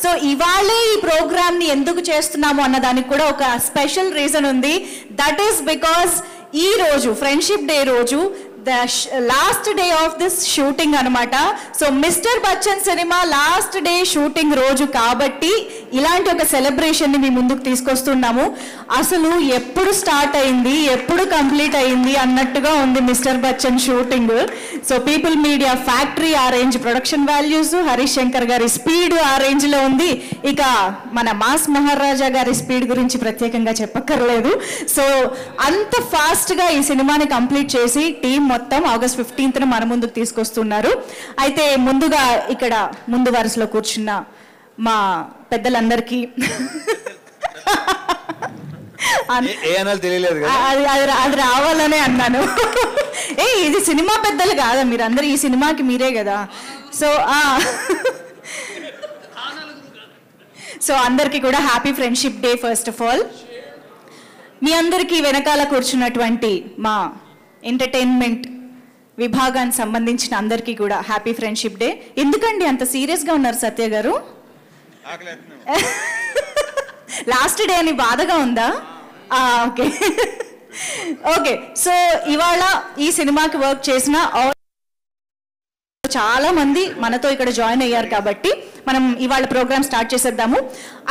So ఇవాళే ఈ ప్రోగ్రామ్ని ఎందుకు చేస్తున్నాము అన్నదానికి కూడా ఒక స్పెషల్ రీజన్ ఉంది. దట్ ఈస్ బికాస్ ఈ రోజు ఫ్రెండ్షిప్ డే రోజు the last day of this shooting అనమాట. So mister Bachchan cinema last day shooting రోజు కాబట్టి ఇలాంటి ఒక సెలబ్రేషన్ని మీ ముందుకు తీసుకొస్తున్నాము. అసలు ఎప్పుడు స్టార్ట్ అయింది, ఎప్పుడు కంప్లీట్ అయింది అన్నట్టుగా ఉంది mister Bachchan shooting. So people media factory ఆ range production values, Harish Shankar గారి స్పీడ్ ఆ రేంజ్లో ఉంది. ఇక మన మాస్ మహారాజా గారి స్పీడ్ గురించి ప్రత్యేకంగా చెప్పక్కర్లేదు. సో అంత ఫాస్ట్గా ఈ సినిమాని కంప్లీట్ చేసి టీం మొత్తం ఆగస్ట్ 15th మన ముందుకు తీసుకొస్తున్నారు. అయితే ముందుగా ఇక్కడ ముందు వరుసలో కూర్చున్న మా పెద్దలందరికీ అది రావాలనే అన్నాను. ఇది సినిమా పెద్దలు కాదా, మీరు అందరు ఈ సినిమాకి మీరే కదా. సో అందరికీ కూడా happy friendship day. First of all మీ అందరికీ వెనకాల కూర్చున్నటువంటి మా ఎంటర్టైన్మెంట్ విభాగానికి సంబంధించిన అందరికీ కూడా హ్యాపీ ఫ్రెండ్షిప్ డే. ఎందుకండి అంత సీరియస్గా ఉన్నారు సత్య గారు? లాస్ట్ డే అని బాధగా ఉందా? Okay okay. సో ఇవాళ ఈ సినిమాకి వర్క్ చేసిన చాలా మంది మనతో ఇక్కడ జాయిన్ అయ్యారు కాబట్టి మనం ఇవాళ ప్రోగ్రామ్ స్టార్ట్ చేసేద్దాము.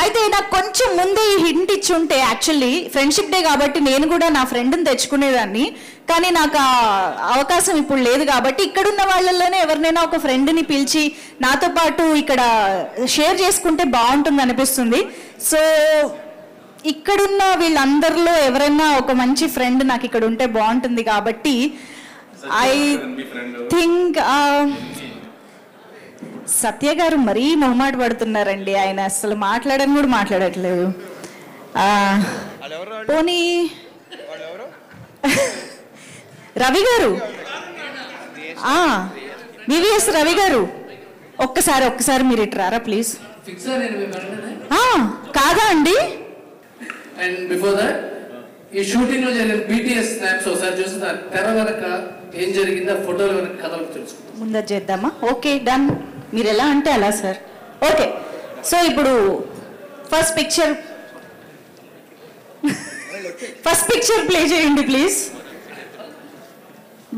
అయితే నాకు కొంచెం ముందే ఈ హింట్ ఇచ్చుంటే యాక్చువల్లీ ఫ్రెండ్షిప్ డే కాబట్టి నేను కూడా నా ఫ్రెండ్ని తెచ్చుకునేదాన్ని. కానీ నాకు ఆ అవకాశం ఇప్పుడు లేదు కాబట్టి ఇక్కడున్న వాళ్ళల్లోనే ఎవరినైనా ఒక ఫ్రెండ్ని పిలిచి నాతో పాటు ఇక్కడ షేర్ చేసుకుంటే బాగుంటుంది అనిపిస్తుంది. సో ఇక్కడున్న వీళ్ళందరిలో ఎవరైనా ఒక మంచి ఫ్రెండ్ నాకు ఇక్కడ ఉంటే బాగుంటుంది కాబట్టి ఐ థింక్ సత్య గారు మరీ మొహమాట పడుతున్నారండి. ఆయన అసలు మాట్లాడని కూడా మాట్లాడట్లేదు. పోనీ రవి గారు, వివిఎస్ రవి గారు, ఒక్కసారి మీరు ఇటు రారా ప్లీజ్. కాదా అండి? అండ్ బిఫోర్ దట్ ఈ షూటింగ్ లో జరిగిన BTS స్నాప్స్ ఒకసారి చూసి తెర వెనక ఏం జరిగిందో ఫోటోల వెనక కథలు తెలుసుకుంటాం. ముందర చేద్దామా? Okay done. మీరు ఎలా అంటే అలా సార్. ఓకే సో ఇప్పుడు ఫస్ట్ పిక్చర్ ప్లే చేయండి please.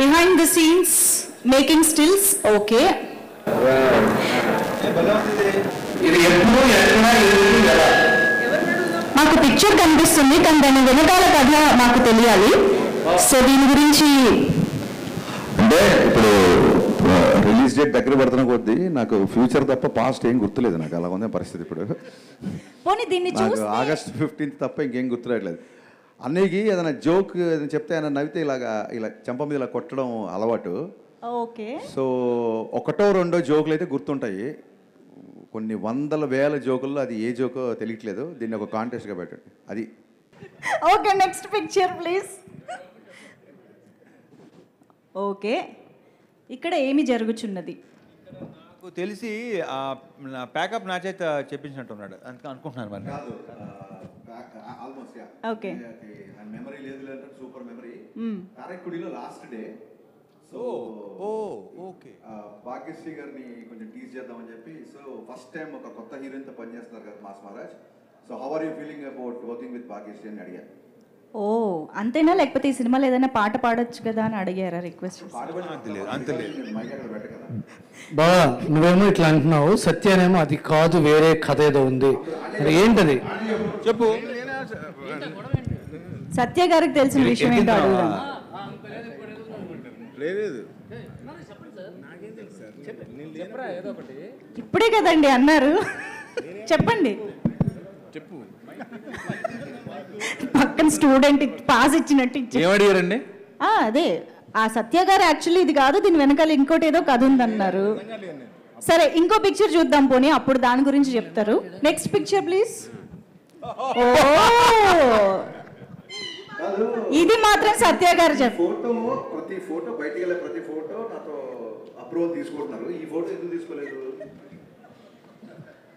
Behind the scenes making stills. Okay మాకు పిక్చర్ కనిపిస్తుంది కానీ దాని వెనకాల కథ మాకు తెలియాలి. సో దీని గురించి అంటే ఇప్పుడు రిలీజ్ డేట్ దగ్గర పడుతున్న కొద్దీ నాకు ఫ్యూచర్ తప్ప పాస్ట్ ఏం గుర్తులేదు. నాకు అలా ఉంది పరిస్థితి. ఇప్పుడు నాకు ఆగస్ట్ 15th తప్ప ఇంకేం గుర్తురాట్లేదు. అన్నయ్యకి ఏదైనా జోక్ ఏదైనా చెప్తే ఆయన నవ్వితే ఇలా చెంప మీద ఇలా కొట్టడం అలవాటు. ఓకే సో ఒకటో రెండో జోకులు అయితే గుర్తుంటాయి. కొన్ని వందల వేల జోకుల్లో అది ఏ జోకో తెలియట్లేదు. దీన్ని ఒక కాంటెస్ట్గా పెట్టండి అది. Okay next picture please. Okay ఇక్కడ ఏమి జరుగుచున్నది? నాకు తెలిసి ప్యాకప్ నా చేత చెప్పించినట్టున్నాడు అనుకుంటున్నాను. మరి ఓకే మెమరీ లేదు, సూపర్ మెమరీ. కారైక్కుడిలో last day. So okay Bhagyashree గారిని కొంచెం టీజ్ చేద్దామని చెప్పి. సో ఫస్ట్ టైం ఒక కొత్త హీరోయిన్తో పనిచేస్తున్నారు కదా mass Maharaj. So how are you feeling about working with Bhagyashri అని అడిగారు. ఓ అంతేనా? లేకపోతే ఈ సినిమాలో ఏదైనా పాట పాడొచ్చు కదా అని అడిగారా రిక్వెస్ట్? బాబా నువ్వేమో ఇట్లా అంటున్నావు, సత్యనేమో అది కాదు వేరే కథ ఏదో ఉంది. మరి ఏంటది చెప్పు. సత్య గారికి తెలిసిన విషయం ఏంటో అడుగుదాం. ఇప్పుడే కదండి అన్నారు, చెప్పండి. పక్కన స్టూడెంట్ పాస్ ఇచ్చినట్టు ఏమడిగారండి? అదే ఆ సత్య గారు యాక్చువల్లీ ఇది కాదు దీని వెనకాల ఇంకోటి ఏదో కథ ఉందన్నారు. సరే ఇంకో పిక్చర్ చూద్దాం పోనీ, అప్పుడు దాని గురించి చెప్తారు. Next picture please. ఇది మాత్రం సత్య గారు ఫోటో ప్రతి ఫోటో బయటికి వెళ్ళే ప్రతి ఫోటో నాతో అప్రూవల్ తీసుకుంటున్నారు. ఈ ఫోటో ఎందుకు తీసుకోలేదు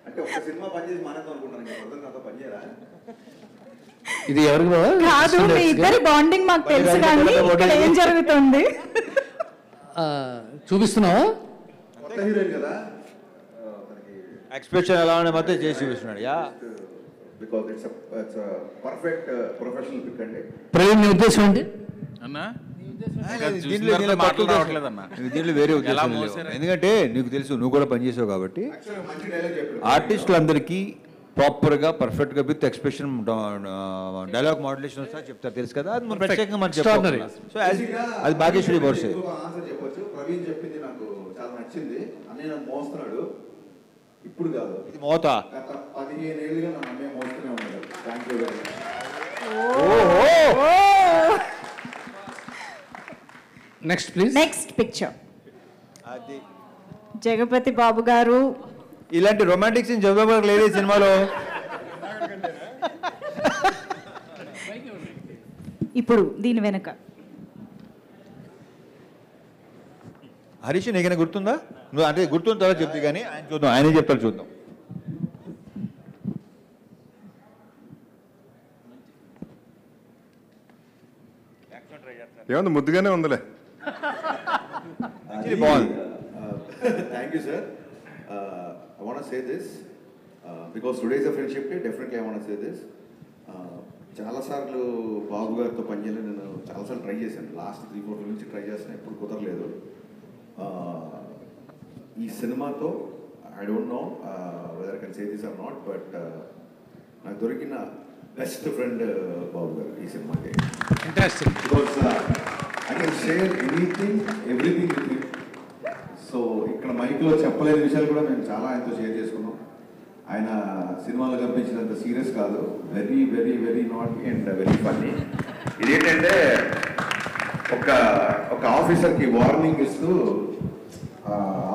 అంటే ఒక సినిమా పనిచేసి మానేద్దాం అనుకుంటాను. నాతో పనిచేయరా? ఇది ఎవరికి కాదు, మీ ఇద్దరి బాండింగ్ మాకు తెలుసు కానీ ఇక్కడ ఏం జరుగుతుంది చూపిస్తున్నావా? కొత్త హీరోయిన్ కదా, ఎక్స్ప్రెషన్ ఎలా ఉండే మొత్తం చేసి చూపిస్తున్నాడు. Yeah, because it's perfect professional pick అండి. ప్రవీణ్ నీ ఉద్దేశం ఏంటి అన్నా దీంట్లో వేరే ఉద్దేశం లేదు. ఎందుకంటే నీకు తెలుసు, నువ్వు కూడా పనిచేసావు కాబట్టి ఆర్టిస్టులందరికీ ప్రాపర్గా పర్ఫెక్ట్గా విత్ ఎక్స్ప్రెషన్ డైలాగ్ మాడ్యులేషన్ వస్తా చెప్తారు, తెలుసు కదా. అది మనం ప్రత్యేకంగా మనం చెప్తాం. సో అది భాగ్యశ్రీ బోర్సే. ఆన్సర్ చెప్పొచ్చు. ప్రవీణ్ చెప్పింది నాకు చాలా నచ్చింది. అన్నయ్య నన్ను మోస్తున్నాడు, ఇప్పుడు కాదు, ఇది మోత. గత 15 ఏళ్ళుగా నన్ను అన్నయ్య మోస్తూనే ఉన్నాడు. Thank you very much. Next please. Next picture అది జగపతి బాబు గారు. ఇలాంటి రొమాంటిక్ సీన్ చదువుకోవడానికి లేదు ఈ సినిమాలో. ఇప్పుడు దీని వెనక హరీష్ నీకైనా గుర్తుందా? నువ్వు అంటే గుర్తున్న తర్వాత చెప్తే కానీ ఆయన చూద్దాం, ఆయనే చెప్తారు, చూద్దాం. ఏముంది, ముద్దుగానే ఉందిలే. బాగుంది. Thank you, sir. I want to say this because today is a friendship day. Definitely, I want to say this. చాలాసార్లు బాబు గారితో పనిచేయాలని నేను చాలాసార్లు ట్రై చేశాను. లాస్ట్ 3-4 నుంచి ట్రై చేస్తాను, ఎప్పుడు కుదరలేదు. ఈ సినిమాతో I don't know whether I can say this or not, but నాకు దొరికిన బెస్ట్ ఫ్రెండ్ బాబు గారు ఈ సినిమాకి. Interesting. Because I can share everything with you. So ఇక్కడ మైక్లో చెప్పలేని విషయాలు కూడా మేము చాలా ఆయనతో షేర్ చేసుకున్నాం. ఆయన సినిమాలో కనిపించినంత సీరియస్ కాదు, very very very naughty and very funny. ఇదేంటంటే ఒక ఆఫీసర్కి వార్నింగ్ ఇస్తూ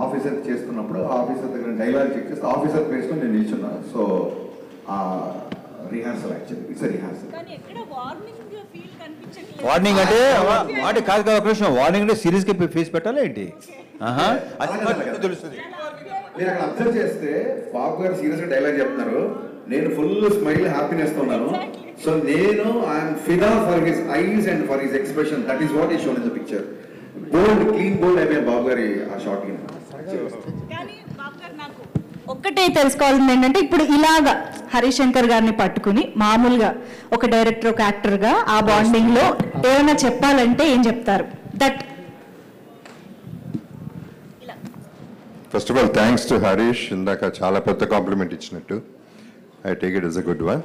ఆఫీసర్ చేస్తున్నప్పుడు ఆఫీసర్ దగ్గర డైలాగ్ చెక్ చేస్తే ఆఫీసర్ ప్లేస్లో నేను నిల్చున్నా. So rehearsal, actually it's rehearsal. Warning అంటే వాటి కాదు కదా కృష్ణ, వార్నింగ్ అంటే సీరియస్ గా ఫేస్ పెట్టాలి ఏంటి? తెలుస్తుంది. మీరు అక్కడ అబ్జర్వ్ చేస్తే బాబు గారు సీరియస్ గా డైలాగ్ చెప్తున్నారు, నేను ఫుల్ స్మైల్ హ్యాపీనెస్ ఉన్నాను. సో నేను ఐఎమ్ ఫిదా for his eyes and for his expression. That is what is shown in the picture. Bold, clean bold అయిపోయింది బాబు గారి ఆ షాట్. ఒక్కటే తెలుసుకోవాల్సింది ఏంటంటే, ఇప్పుడు ఇలాగా హరిశంకర్ గారిని పట్టుకుని మామూలుగా ఒక డైరెక్టర్, ఒక యాక్టర్గా ఆ బాండింగ్ లో ఏమైనా చెప్పాలంటే ఏం చెప్తారు? That first of all thanks to Harish, ఇందాక చాలా పెద్ద కాంప్లిమెంట్ ఇచ్చినట్టు. I take it is a good one.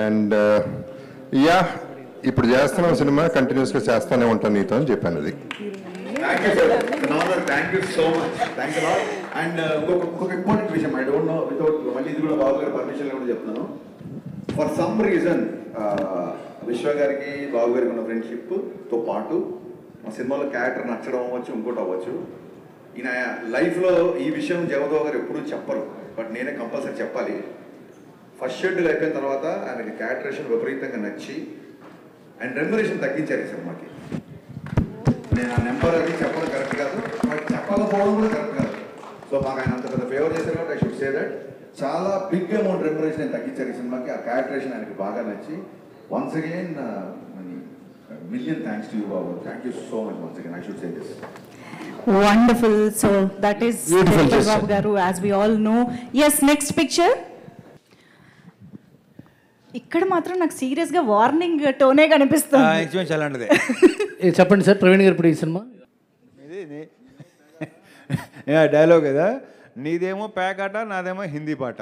And yeah, ఇప్పుడు చేస్తున్న సినిమా కంటిన్యూస్గా చేస్తూనే ఉంటాను నీతో అని చెప్పాను. అది thank you sir. Thank you so much. Thank you lot. And ఇంకొక ఇంపార్టెంట్ విషయం, ఐ డోంట్ నో వితౌట్, మళ్ళీ ఇది కూడా బాబు గారి పర్మిషన్ కూడా చెప్తున్నాను. ఫర్ సమ్ రీజన్ విశ్వ గారికి బాబు గారికి ఉన్న ఫ్రెండ్షిప్తో పాటు మా సినిమాలో క్యారెక్టర్ నచ్చడం అవ్వచ్చు, ఇంకోటి అవ్వచ్చు. ఈయన లైఫ్లో ఈ విషయం జగదేవ్ గారు ఎప్పుడూ చెప్పరు, బట్ నేనే కంపల్సరీ చెప్పాలి. ఫస్ట్ షెడ్యూల్ అయిపోయిన తర్వాత ఆయనకి క్యారెక్టరేషన్ విపరీతంగా నచ్చి అండ్ రెమ్యునరేషన్ తగ్గించారు ఈ సినిమాకి. నేను ఆ నెంబర్ అది చెప్పడం కరెక్ట్ కాదు, బట్ చెప్పకపోవడం కూడా కరెక్ట్ కాదు. సో మాకు ఆయన అంత పెద్ద ఫేవర్ చేశారు కాబట్టి ఐ షుడ్ సే దట్. చాలా బిగ్ అమౌంట్ రెమ్యునరేషన్ ఆయన తగ్గించారు ఈ సినిమాకి. ఆ క్యారెక్టరేషన్ ఆయనకి బాగా నచ్చి once again million thanks to you, Babu. Thank you so much once again. I should say this. Wonderful. So that is Beautiful, yes, Babu Garu, as we all know. Yes, next picture. ఇక్కడ మాత్రం నాకు serious గా warning టోనే కనిపిస్తుంది. అలాంటిదే. చెప్పండి sir, Praveen గారు ఇప్పుడు ఈ సినిమా డైలాగ్ కదా, నీదేమో ప్యాకాట, నాదేమో హిందీ పాట.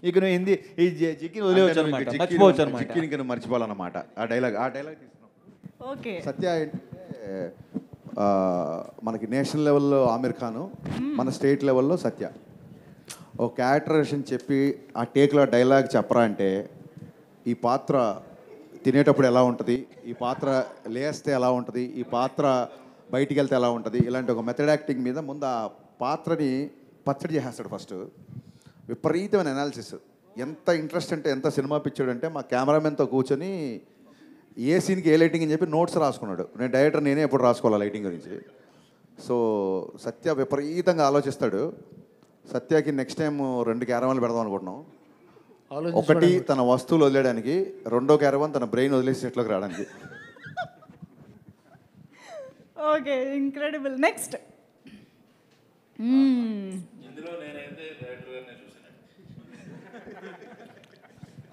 ఇక నువ్వు హిందీ ఈ చిక్కిని వదిలేవచ్చు అనమాట, మర్చిపోవచ్చు అనమాట. చిక్కిని మర్చిపోవాలన్నమాట ఆ డైలాగ్ తీసుకున్నాం. ఓకే. సత్య అంటే మనకి నేషనల్ లెవెల్లో ఆమిర్ ఖాను, మన స్టేట్ లెవెల్లో సత్య. ఒక క్యారెక్టరేషన్ చెప్పి ఆ టేక్లో డైలాగ్ చెప్పరా అంటే, ఈ పాత్ర తినేటప్పుడు ఎలా ఉంటుంది, ఈ పాత్ర లేస్తే ఎలా ఉంటుంది, ఈ పాత్ర బయటికి వెళ్తే ఎలా ఉంటుంది, ఇలాంటి ఒక మెథడ్ యాక్టింగ్ మీద ముందు ఆ పాత్రని పచ్చడి చేసేస్తాడు ఫస్ట్. విపరీతమైన అనాలిసిస్. ఎంత ఇంట్రెస్ట్ అంటే, ఎంత సినిమా పిచ్చాడు అంటే, మా కెమెరామెన్తో కూర్చొని ఏ సీన్కి ఏ లైటింగ్ అని చెప్పి నోట్స్ రాసుకున్నాడు. నేను డైరెక్టర్ నేనే ఎప్పుడు రాసుకోవాలి లైటింగ్ గురించి. సో సత్య విపరీతంగా ఆలోచిస్తాడు. సత్యకి నెక్స్ట్ టైం 2 క్యారవాన్లు పెడదాం అనుకుంటున్నాం. ఒకటి తన వస్తువులు వదిలేయడానికి, రెండో క్యారవాన్ తన బ్రెయిన్ వదిలేసి సెట్లోకి రావడానికి. Okay, incredible. నెక్స్ట్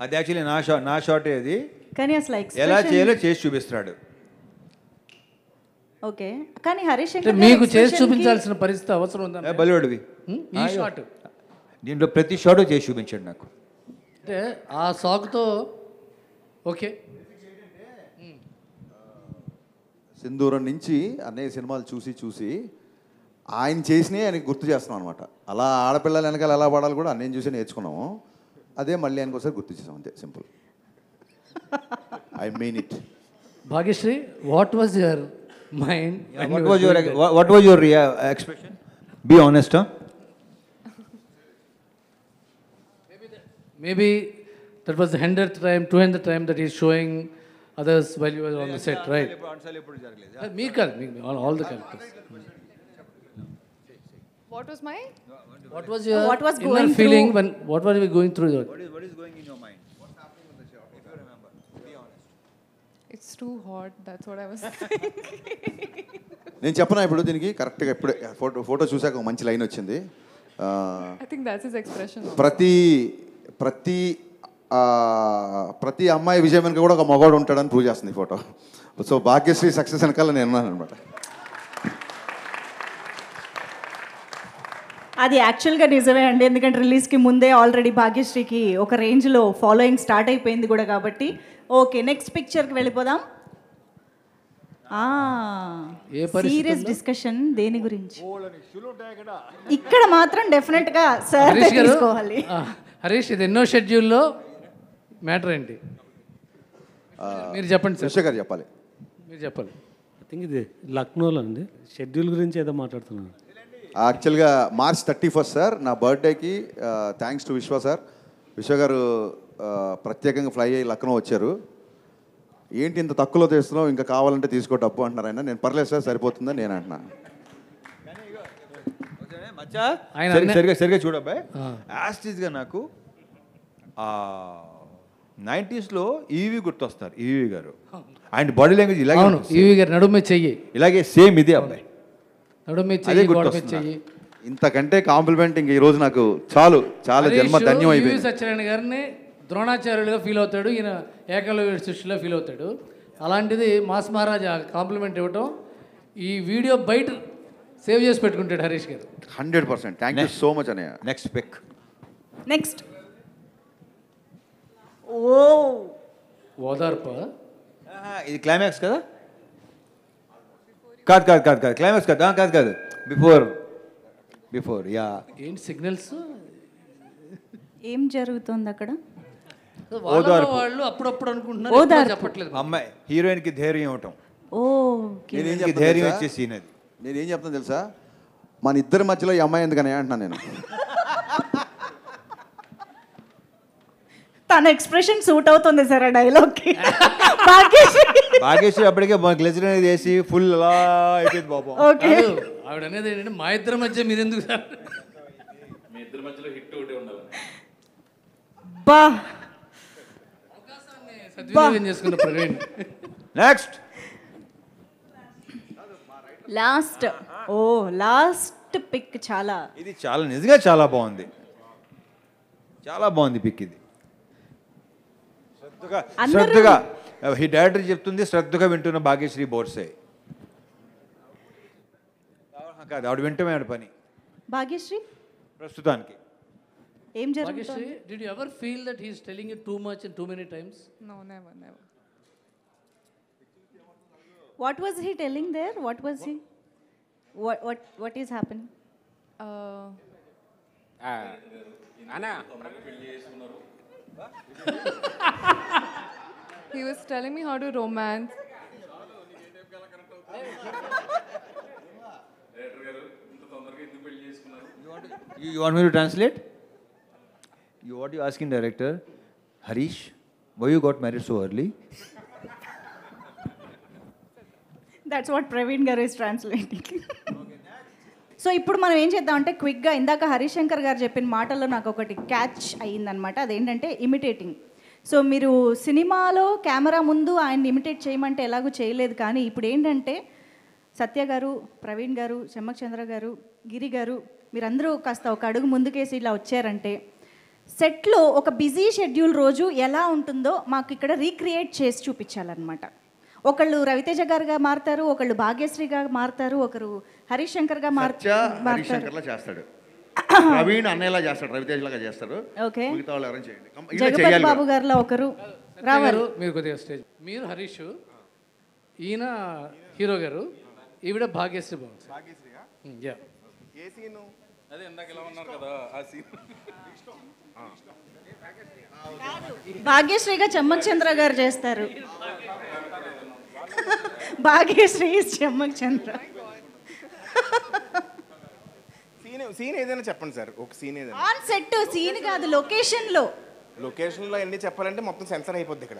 అది యాక్చువల్లీ నా షాటే అది. కానీ అసలు ఎలా చేయాలో చేసి చూపిస్తున్నాడు. ఓకే, కానీ హరీష్ మీకు చేసి చూపించాల్సిన పరిస్థితి అవసరం ఉందా? బలివాడివి ఈ షాట్ దీంట్లో ప్రతి షాటు చేసి చూపించాడు నాకు. అంటే ఆ సాకుతో ఓకే. సింధూరం నుంచి అన్నయ్య సినిమాలు చూసి ఆయన చేసినవి ఆయనకి గుర్తు చేస్తున్నాం అనమాట. అలా ఆడపిల్లల వెనకాల ఎలా పడాలి కూడా అన్నయ్యని చూసి నేర్చుకున్నాము. అదే మళ్ళీ ఆయనకు ఒకసారి గుర్తు చేసాం, అంతే, simple. I mean it. Bhagyashri, what was your mind? What was your expression? Be honest, huh? Maybe that was the 100th time, 200th time that he's showing others while you were on the set, right? Me kaadu, all the characters. What was my? What was your What was inner going feeling through? when? What were we going through? What is going in your mind? What's happening with the shot? If you remember, be honest. It's too hot. That's what I was thinking. నేను చెప్పనా ఇప్పుడు దీనికి కరెక్ట్గా ఇప్పుడే photo చూసాక ఒక మంచి line వచ్చింది. I think that's his expression. ప్రతి అమ్మాయి విజయం వెనుక కూడా ఒక మగవాడు ఉంటాడని ప్రూవ్ చేస్తుంది ఈ ఫోటో. సో భాగ్యశ్రీ సక్సెస్ వెనకాల నేను ఉన్నాను అనమాట. అది యాక్చువల్గా నిజమే అండి, ఎందుకంటే రిలీజ్కి ముందే ఆల్రెడీ భాగ్యశ్రీకి ఒక రేంజ్లో ఫాలోయింగ్ స్టార్ట్ అయిపోయింది కూడా కాబట్టి. ఓకే, నెక్స్ట్ పిక్చర్కి వెళ్ళిపోదాం. సీరియస్ డిస్కషన్ దేని గురించి? ఇక్కడ మాత్రం డెఫినెట్గా సార్ తీసుకోవాలి. హరీష్, ఇది ఎన్నో షెడ్యూల్లో మ్యాటర్ ఏంటి? మీరు చెప్పండి సార్. విశ్వ గారు చెప్పాలి. మీరు చెప్పాలి. ఐ థింక్ ఇది లక్నోలో అండి. షెడ్యూల్ గురించి ఏదో మాట్లాడుతున్నాను. యాక్చువల్గా March 31st సార్, నా బర్త్డేకి థ్యాంక్స్ టు విశ్వ సార్. విశ్వ గారు ప్రత్యేకంగా ఫ్లై అయ్యి లక్నో వచ్చారు. ఏంటి ఇంత తక్కువలో తెస్తున్నావు, ఇంకా కావాలంటే తీసుకో డబ్బు అంటున్నారు ఆయన. నేను పర్లేదు సార్, సరిపోతుందని నేను అంటున్నా. సరిగా చూడబ్బాయి, యాస్టీస్గా నాకు 90sలో ఈవీ గుర్తొస్తారు. ఈవీ గారు ఆయన బాడీ లాంగ్వేజ్ ఇలాగే, ఈవీ గారు నడుమే చెయ్యి ఇలాగే సేమ్ ఇదే అబ్బాయి, నడుమే చెయ్యి. ఇంతకంటే కాంప్లిమెంట్ ఇంక ఈ రోజు నాకు చాలు, చాలా జన్మ ధన్యం అయిపోయింది. సత్యనారాయణ గారిని ద్రోణాచార్యులుగా ఫీల్ అవుతాడు, ఈయన ఏకలవ్య సృష్టిలో ఫీల్ అవుతాడు. అలాంటిది మాస్ మహారాజ్ కాంప్లిమెంట్ ఇవ్వటం, ఈ వీడియో బయట సేవ్ చేసి పెట్టుకుంటాడు హరీష్ గారు. 100%. థ్యాంక్ యూ సో మచ్ అన్నయ్య. Next pick. నెక్స్ట్ ఓదార్ప. ఇది క్లైమాక్స్ కదా? కాదు క్లైమాక్స్ కాదు. Before yeah. ఏంటి సిగ్నల్స్? ఏం జరుగుతుంది అక్కడ? వాళ్ళు అప్పుడప్పుడు అనుకుంటున్నారు, చెప్పట్లేదు. అమ్మాయి హీరోయిన్కి ధైర్యం ఇవ్వటం. నేనేం ధైర్యం ఇచ్చే సీన్ అది. నేనేం చెప్తాను తెలుసా, మన ఇద్దరి మధ్యలో ఈ అమ్మాయి ఎందుకని అంటున్నాను నేను. తన ఎక్స్ప్రెషన్ సూట్ అవుతుంది సార్ ఆ డైలాగ్కి. భాగ్యశ్రీ అప్పటికే గ్లెజర్ అనేది వేసి ఫుల్ అలా అయిపోయింది బాబు. ఆవిడ అనేది ఏంటంటే, మా ఇద్దరి మధ్య మీరెందుకు సార్, మీ ఇద్దరి మధ్యలో హిట్ ఒకటే ఉండాలి. అవకాశాన్ని సద్వినియోగం చేసుకున్న ప్రవీణ్. Next last pick. ఇది చాలా నిజంగా చాలా బాగుంది, చాలా బాగుంది పిక్ ఇది. శ్రద్ధగా ఈ డైరెక్టర్ చెప్తుంది, శ్రద్ధగా వింటున్న భాగ్యశ్రీ బోర్సే కాదు, ఆవిడ వింటమే ఆవిడ పని. భాగ్యశ్రీ ప్రస్తుతానికి ఏం జరుగుతుంది? Bhagyashri, did you ever feel that he is telling you too much and too many times? No, never. What was he telling there? What was he? What is happening? He was telling me how to romance. You want me to translate? What you asking director? Harish, why you got married so early? That's what Praveen garu is translating. So ఇప్పుడు మనం ఏం చేద్దామంటే క్విక్గా, ఇందాక హరిశంకర్ గారు చెప్పిన మాటల్లో నాకు ఒకటి క్యాచ్ అయ్యిందనమాట. అదేంటంటే ఇమిటేటింగ్. సో మీరు సినిమాలో కెమెరా ముందు ఆయన్ని ఇమిటేట్ చేయమంటే ఎలాగూ చేయలేదు, కానీ ఇప్పుడు ఏంటంటే సత్య గారు, ప్రవీణ్ గారు, చెమ్మక్ చంద్ర గారు, గిరి గారు మీరందరూ కాస్త ఒక అడుగు ముందుకేసి ఇలా వచ్చారంటే, సెట్లో ఒక బిజీ షెడ్యూల్ రోజు ఎలా ఉంటుందో మాకు ఇక్కడ రీక్రియేట్ చేసి చూపించాలన్నమాట. ఒకళ్ళు రవితేజ గారుగా మారుతారు, ఒకళ్ళు భాగ్యశ్రీగా మారుతారు, ఒకరు హరీష్ శంకర్గా హరీష్ శంకర్లా చేస్తాడు, ప్రవీణ్ అన్నయ్యలా చేస్తాడు, రవితేజలాగా చేస్తారు. ఓకే, మిగతా వాళ్ళు ఎవరైనా చేయండి. జగపతి బాబు గారిలో ఒకరు రావాలి. మీరు కొద్దిగా స్టేజ్, మీరు హరీష్, ఈయన హీరో గారు, ఈవిడ భాగ్యశ్రీ బాబు. యా, ఏ సీను? అదే ఇందాక ఇలా ఉన్నారు కదా ఆ సీన్. భాగ్యశ్రీగా చెమ్మక్ చంద్ర గారు చేస్తారు. భాగ్యశ్రీ చెమ్మక్ చంద్ర. సీన్ ఏదైనా చెప్పండి సార్, ఒక సీన్ ఏదైనా. ఆన్ సెట్ సీన్ కాదు, లొకేషన్ లో. లొకేషన్ లో ఎన్ని చెప్పాలంటే మొత్తం సెన్సర్ అయిపోద్ది ఇక్కడ.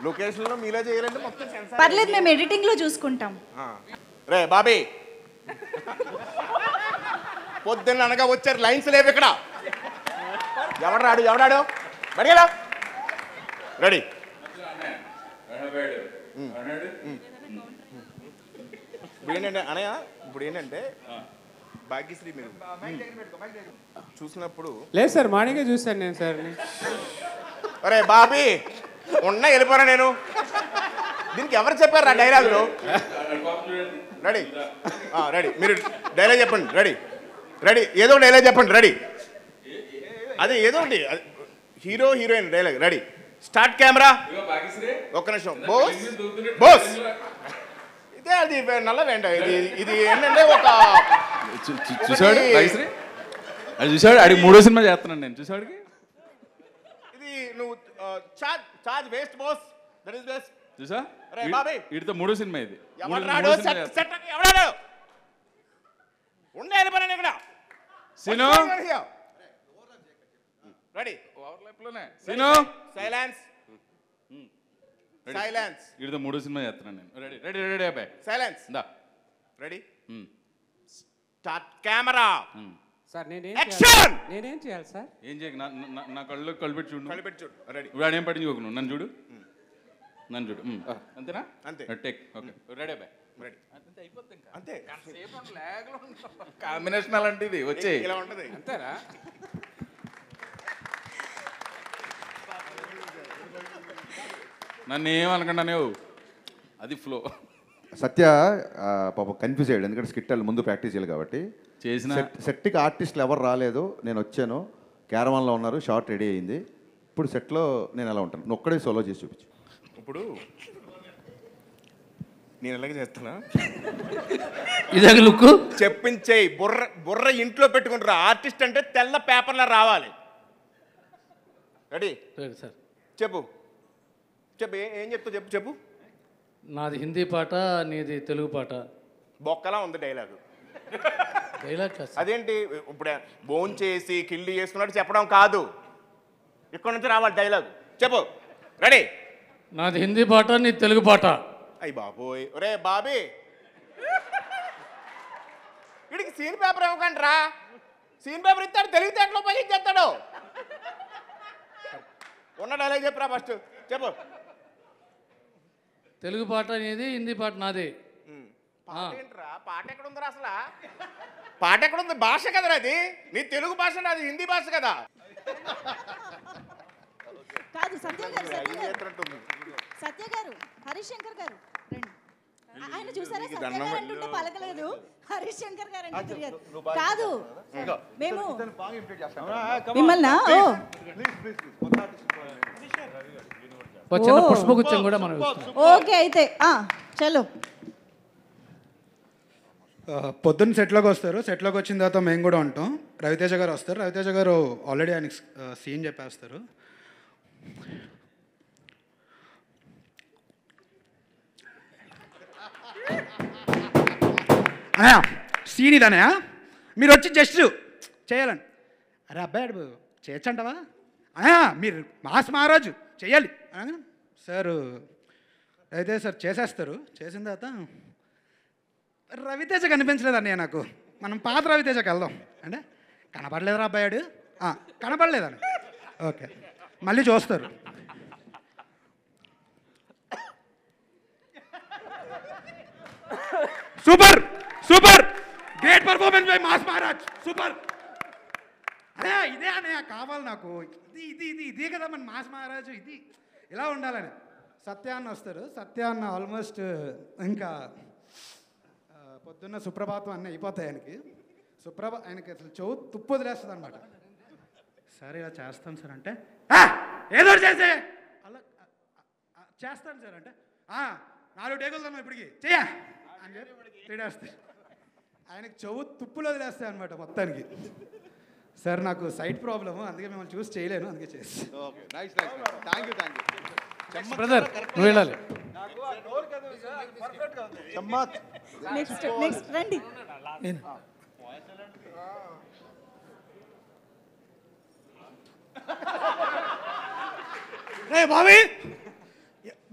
లొకేషన్ లో మీలో చేయాలంటే మొత్తం సెన్సర్. పర్లేదు, మేము ఎడిటింగ్ లో చూసుకుంటాం. రే బాబీ, పొద్దున్న అనగా వచ్చారు, లైన్స్ లేవు ఇక్కడ. ఎవడాడు బడిగా రెడీ. ఇప్పుడు ఏంటంటే అనయ్య, ఇప్పుడు ఏంటంటే భాగ్యశ్రీ మీరు చూసినప్పుడు. లేదు సార్, మార్నింగే చూశాను నేను సార్. అరే బాబీ, ఉన్నా వెళ్ళిపోరా నేను. దీనికి ఎవరు చెప్పారు ఆ డైలాగులు? రెడీ రెడీ, మీరు డైలాగ్ చెప్పండి. రెడీ ఏదో డైలాగ్ చెప్పండి. రెడీ, అదే ఏదో ఒకటి, hero heroine dialogue. Ready, start camera. ఒక్క నిమిషం. బోస్ ఇదే, అది నల్లవేంట. ఇది ఏంటంటే ఒక చూసాడు భాగ్యశ్రీ, అది చూసాడు, అడిగి 3వ సినిమా చేస్తున్నాను నేను. చూసాడుకి ఇది నువ్వు charge waste boss, that is best. చూసా, అరే బాబీ, వీటితో 3వ సినిమా ఇది. ఎవడాడు ఉండే వెళ్ళిపోయాను ఇక్కడ. Scene ready, scene silence. Silence. వీటితో 3వ సినిమా చేస్తున్నాను నేను. రెడీ అబ్బాయి, సైలెన్స్. దా. Ready, start camera. సార్ నేనేం చేయాలి సార్? ఏం చేయకు, నా కళ్ళు పెట్టి చూడు. చూడు. రెడీ, ఇప్పుడు ఆడేం పట్టించుకోకు, నువ్వు నన్ను చూడు. అంతేనా? అంతే. టేక్. ఓకే, రెడీ అబ్బాయి. రెడీ, అంతే అయిపోద్ది. ఇంకా అంతే. కాంబినేషన్ అలాంటిది వచ్చే ఇలా ఉంటుంది. అంతేనా? నన్ను ఏమనుకుంటానే, అది ఫ్లో. సత్య పాపం కన్ఫ్యూజ్ అయ్యాడు, ఎందుకంటే స్కిట్ ముందు ప్రాక్టీస్ చేయాలి కాబట్టి. చేసిన సెట్కి ఆర్టిస్టులు ఎవరు రాలేదు, నేను వచ్చాను, క్యారవాన్లో ఉన్నారు, షార్ట్ రెడీ అయింది. ఇప్పుడు సెట్లో నేను ఎలా ఉంటాను, నువ్వు ఒక్కడే సోలో చేసి చూపించు. ఇప్పుడు నేను ఎలాగ చేస్తానా, ఇదే లుక్ చెప్పించేయి. బుర్ర ఇంట్లో పెట్టుకుంటారు. ఆర్టిస్ట్ అంటే తెల్ల పేపర్లో రావాలి. రెడీ సార్, చెప్పు. ఏం చెప్తావు చెప్పు. నాది హిందీ పాట, నీది తెలుగు పాట. బొక్కలా ఉంది డైలాగు. డైలాగ్ అదేంటి, ఇప్పుడు బోన్ చేసి కిల్లి చేసుకున్నట్టు చెప్పడం కాదు, ఇక్కడ నుంచి రావాలి డైలాగ్. చెప్పు. రెడీ, నాది హిందీ పాట, నీది తెలుగు పాట. అయ్యి బాబోయ్, ఒరే బాబీ, వీడికి సీన్ పేపర్ ఇవ్వకండి రా. సీన్ పేపర్ ఇస్తాడు, తెలివితేటలో ఉపయోగించేస్తాడు. ఉన్న డైలాగ్ చెప్పురా ఫస్ట్. చెప్పు. తెలుగు పాట నీది, హిందీ పాట నాది. పాట ఏంట్రా, పాట ఎక్కడ ఉందిరా అసలు? పాట ఎక్కడ ఉంది? భాష కదరా అది. నీ తెలుగు భాష, నాది హిందీ భాష కదా. కాదు సత్య గారు, హరీష్ శంకర్ గారు రండి. ఆయన చూసారా, సత్య గారు అంటుంటే పలకలేదు, హరీష్ శంకర్ గారు అంటే తిరిగారు. కాదు మేము మిమ్మల్ని పుష్పగుచ్చం కూడా మనం. ఓకే అయితే చలో. పొద్దున్న సెట్లోకి వస్తారు, సెట్లోకి వచ్చిన తర్వాత మేము కూడా ఉంటాం. రవితేజ గారు వస్తారు, రవితేజ గారు ఆల్రెడీ ఆయనకి సీన్ చెప్పేస్తారు. అన్నయ్య సీన్ ఇదన్నయ్య, మీరు వచ్చి జస్ట్ చేయాలండి. అరే అబ్బాయి చేయొచ్చంటవా అన్నయ్య, మీరు మాస్ మహారాజు చెయ్యాలి సార్. అయితే సార్ చేసేస్తారు. చేసిన తర్వాత రవితేజ కనిపించలేదు అన్నయ్య నాకు, మనం పాత రవితేజకి వెళ్దాం అంటే, కనపడలేదురా అబ్బాయాడు, కనపడలేదని. ఓకే, మళ్ళీ చూస్తారు. Super super great performance by mass Maharaj, super. అదే ఇదే అనే కావాలి నాకు, ఇదే కదా మన మాస్ మహారాజ్, ఇది ఇలా ఉండాలని. సత్యాన్న వస్తారు, సత్యాన్న ఆల్మోస్ట్ ఇంకా పొద్దున్న సుప్రభాతం అన్నీ అయిపోతాయి ఆయనకి. ఆయనకి అసలు చెవు తుప్పు వదిలేస్తుంది అనమాట. సరే ఇలా చేస్తాను సార్ అంటే, ఏదో చేసే అలా చేస్తాను సార్ అంటే, 4 టేకులు తను ఇప్పటికి చెయ్య అని చెప్పి తిడేస్తాయి. ఆయనకి చెవు తుప్పులు వదిలేస్తాయి అనమాట మొత్తానికి. సార్ నాకు సైట్ ప్రాబ్లము, అందుకే మిమ్మల్ని చూసి చేయలేను, అందుకే చేస్తాను. బ్రదర్ నువ్వు వెళ్ళాలి. నెక్స్ట్ రండి. రే బాబీ,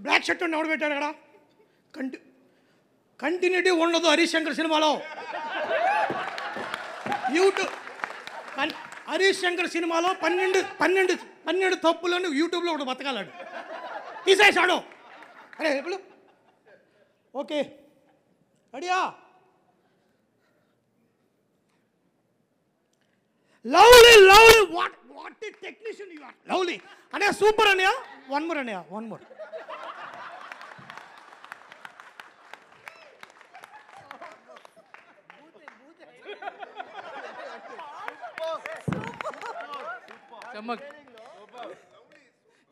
బ్లాక్ షర్ట్ ఎవడు పెట్టాడు అక్కడ? కంటిన్యూటీ ఉండదు హరీష్ శంకర్ సినిమాలో. యూట్యూబ్ హరీష్ శంకర్ సినిమాలో 12 తప్పులను యూట్యూబ్లో ఒకటి బతకాలాడు, తీసేసాడు. అరే ఇప్పుడు ఓకే అడియా. Lovely lovely, what technician you are. Lovely అనే సూపర్ అనియా. వన్ మోర్ అనియా, వన్ మోర్.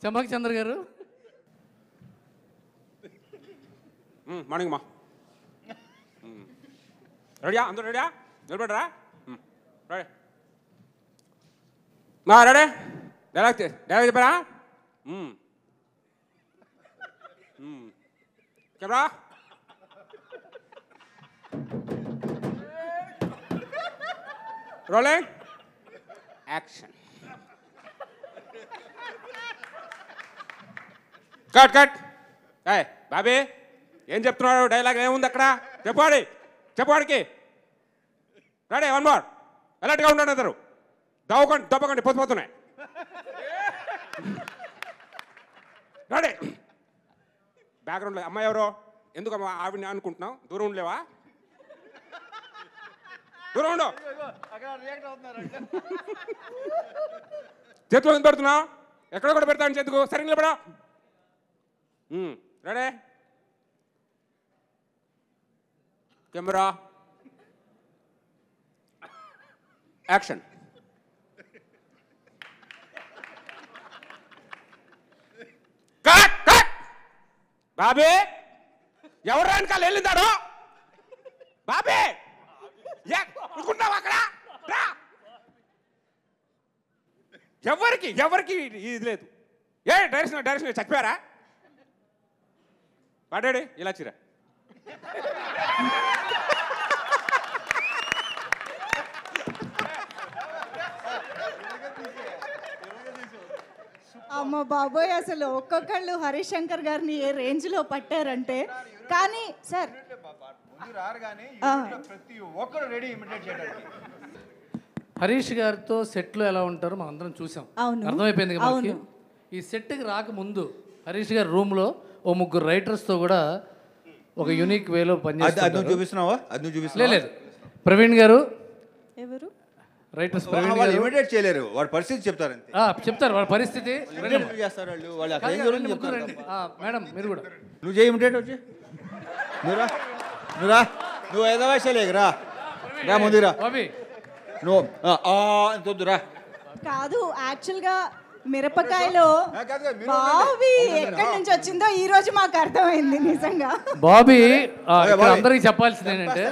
చమ్మక్ చంద్ర గారు. మార్నింగ్ మా. రెడీయా? అందరూ రెడీయా? నిలబడరా. రెడీ మా, రెడీ. డైలాగ్ చెప్పారా? Camera rolling action. Cut cut. Bobby ఏం చెప్తున్నాడు? డైలాగ్ ఏముంది అక్కడ? చెప్పాడికి. Ready, one more. అలర్ట్గా ఉండండి అందరు. దవ్వకండి పొద్దుపోతున్నాయి. రెడీ. బ్యాక్గ్రౌండ్లో అమ్మాయి ఎవరో? ఎందుకు అమ్మా ఆవిడని అనుకుంటున్నావు? దూరం ఉండలేవా? దూరం ఉండు. చేతిలో ఎందుకు పెడుతున్నావు? ఎక్కడ కూడా పెడతాను చేతుకు. సరే నిలబడా. Ready, camera action. Cut cut. Bobby ఎవరు వెనకాల వెళ్ళిందాడు? బాబీ అనుకుంటావు అక్కడ? ఎవరికి ఇది లేదు. డైరెక్షన్ చచ్చిపోయారా? పడాడు ఇలా చిరా. అమ్మ బాబోయ్, అసలు ఒక్కొక్కళ్ళు హరీష్ శంకర్ గారిని ఏ రేంజ్లో పట్టారంటే. కానీ సార్ ప్రతి ఒక్కరు రెడీ ఇమిటేట్ చేయడానికి. హరీష్ గారితో సెట్లో ఎలా ఉంటారో మనం అందరం చూసాం, అర్థమైపోయింది కదా మనకి. ఈ సెట్కి రాకముందు హరీష్ గారి రూమ్లో ఓ 3 రైటర్స్తో కూడా ఒక యూనిక్ వేలో పనిచేస్తారు. చూపిస్తున్నావా? లేదు, ప్రవీణ్ గారు ఎవరు రైటర్స్? వాళ్ళు ఇమిటేట్ చేయలేరు, వాడి పరిస్థితి చెప్తారు. చెప్తారు వాళ్ళ పరిస్థితి. చేస్తారు వాళ్ళు. మేడం మీరు కూడా నువ్వు చేయి ఇమిటేట్. వచ్చి నువ్వు ఏదో వయసులేరా ముందురా. నువ్వు రా. కాదు, యాక్చువల్గా మిరపకాయలో బాబీ ఎక్కడి నుంచి వచ్చిందో ఈ రోజు మాకు అర్థమైంది నిజంగా. బాబీ అందరికి చెప్పాల్సింది ఏంటంటే,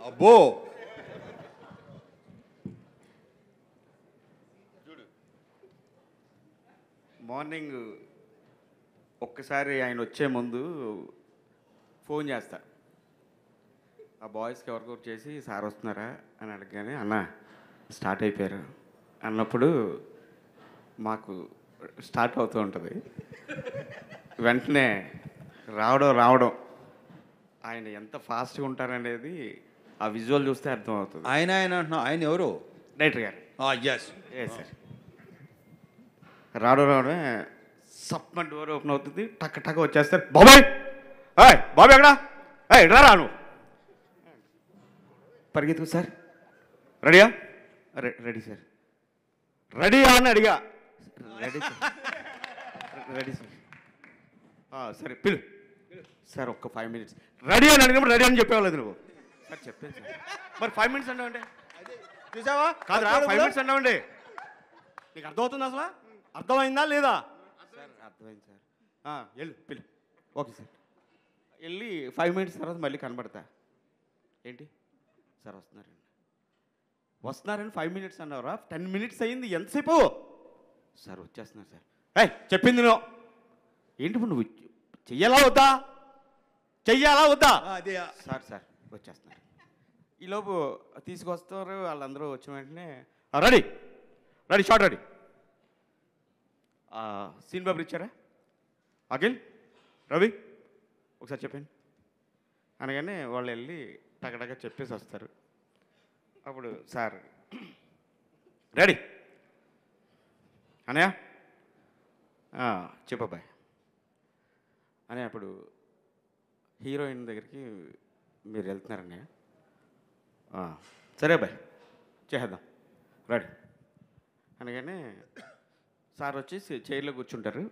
అబ్బో మార్నింగ్ ఒక్కసారి ఆయన వచ్చే ముందు ఫోన్ చేస్తా, ఆ బాయ్స్కి ఎవరికొకరు చేసి సార్ వస్తున్నారా అని అడగగానే అన్న స్టార్ట్ అయిపోయారు అన్నప్పుడు మాకు స్టార్ట్ అవుతూ ఉంటుంది. వెంటనే రావడం ఆయన ఎంత ఫాస్ట్గా ఉంటారనేది ఆ విజువల్ చూస్తే అర్థమవుతుంది. ఆయన అంటున్నావు, ఆయన ఎవరు? డైరెక్టర్ గారు. సార్ రావడమే సప్మ డోర్ ఓపెన్ అవుతుంది, టక్ టక్ వచ్చేస్తారు. బాబాయ్ బాబు ఎక్కడా ఎట్లా రా నువ్వు పరిగెత్తు సార్ రెడీయా రెడీ సార్ రెడీయా అని అడిగా రెడీ సార్ రెడీ సార్ సరే పిలు సార్ ఒక్క 5 minutes రెడీ అని అడిగినప్పుడు రెడీ అని చెప్పేవాళ్ళది నువ్వు సార్ చెప్పాను సార్ మరి 5 minutes అన్నావండి చూసావా కాదురా 5 minutes అన్నావండి నీకు అర్థమవుతుంది అసలు అర్థమైందా లేదా సార్ అర్థమైంది సార్ వెళ్ళు పిలు ఓకే సార్ వెళ్ళి 5 minutes తర్వాత మళ్ళీ కనబడతా ఏంటి సార్ వస్తున్నారని 5 minutes అన్నారా 10 minutes అయింది ఎంతసేపు సార్ వచ్చేస్తున్నారు సార్ చెప్పింది నువ్వు ఏంటి ఇప్పుడు నువ్వు చెయ్యాలా వద్దా సార్ వచ్చేస్తున్నారు ఈలోపు తీసుకొస్తారు వాళ్ళందరూ వచ్చిన వెంటనే రెడీ షార్ట్ రెడీ సీన్ బాబు ఇచ్చారా అఖిల్ రవి ఒకసారి చెప్పండి అనగానే వాళ్ళు వెళ్ళి టగటగా చెప్పేసి వస్తారు అప్పుడు సార్ రెడీ అనయ్య చెప్పబ్బాయ్ అని అప్పుడు హీరోయిన్ దగ్గరికి మీరు వెళ్తున్నారన్నయ్య సరే అబ్బాయి చేద్దాం రెడీ అనగానే సార్ వచ్చి చైర్లో కూర్చుంటారు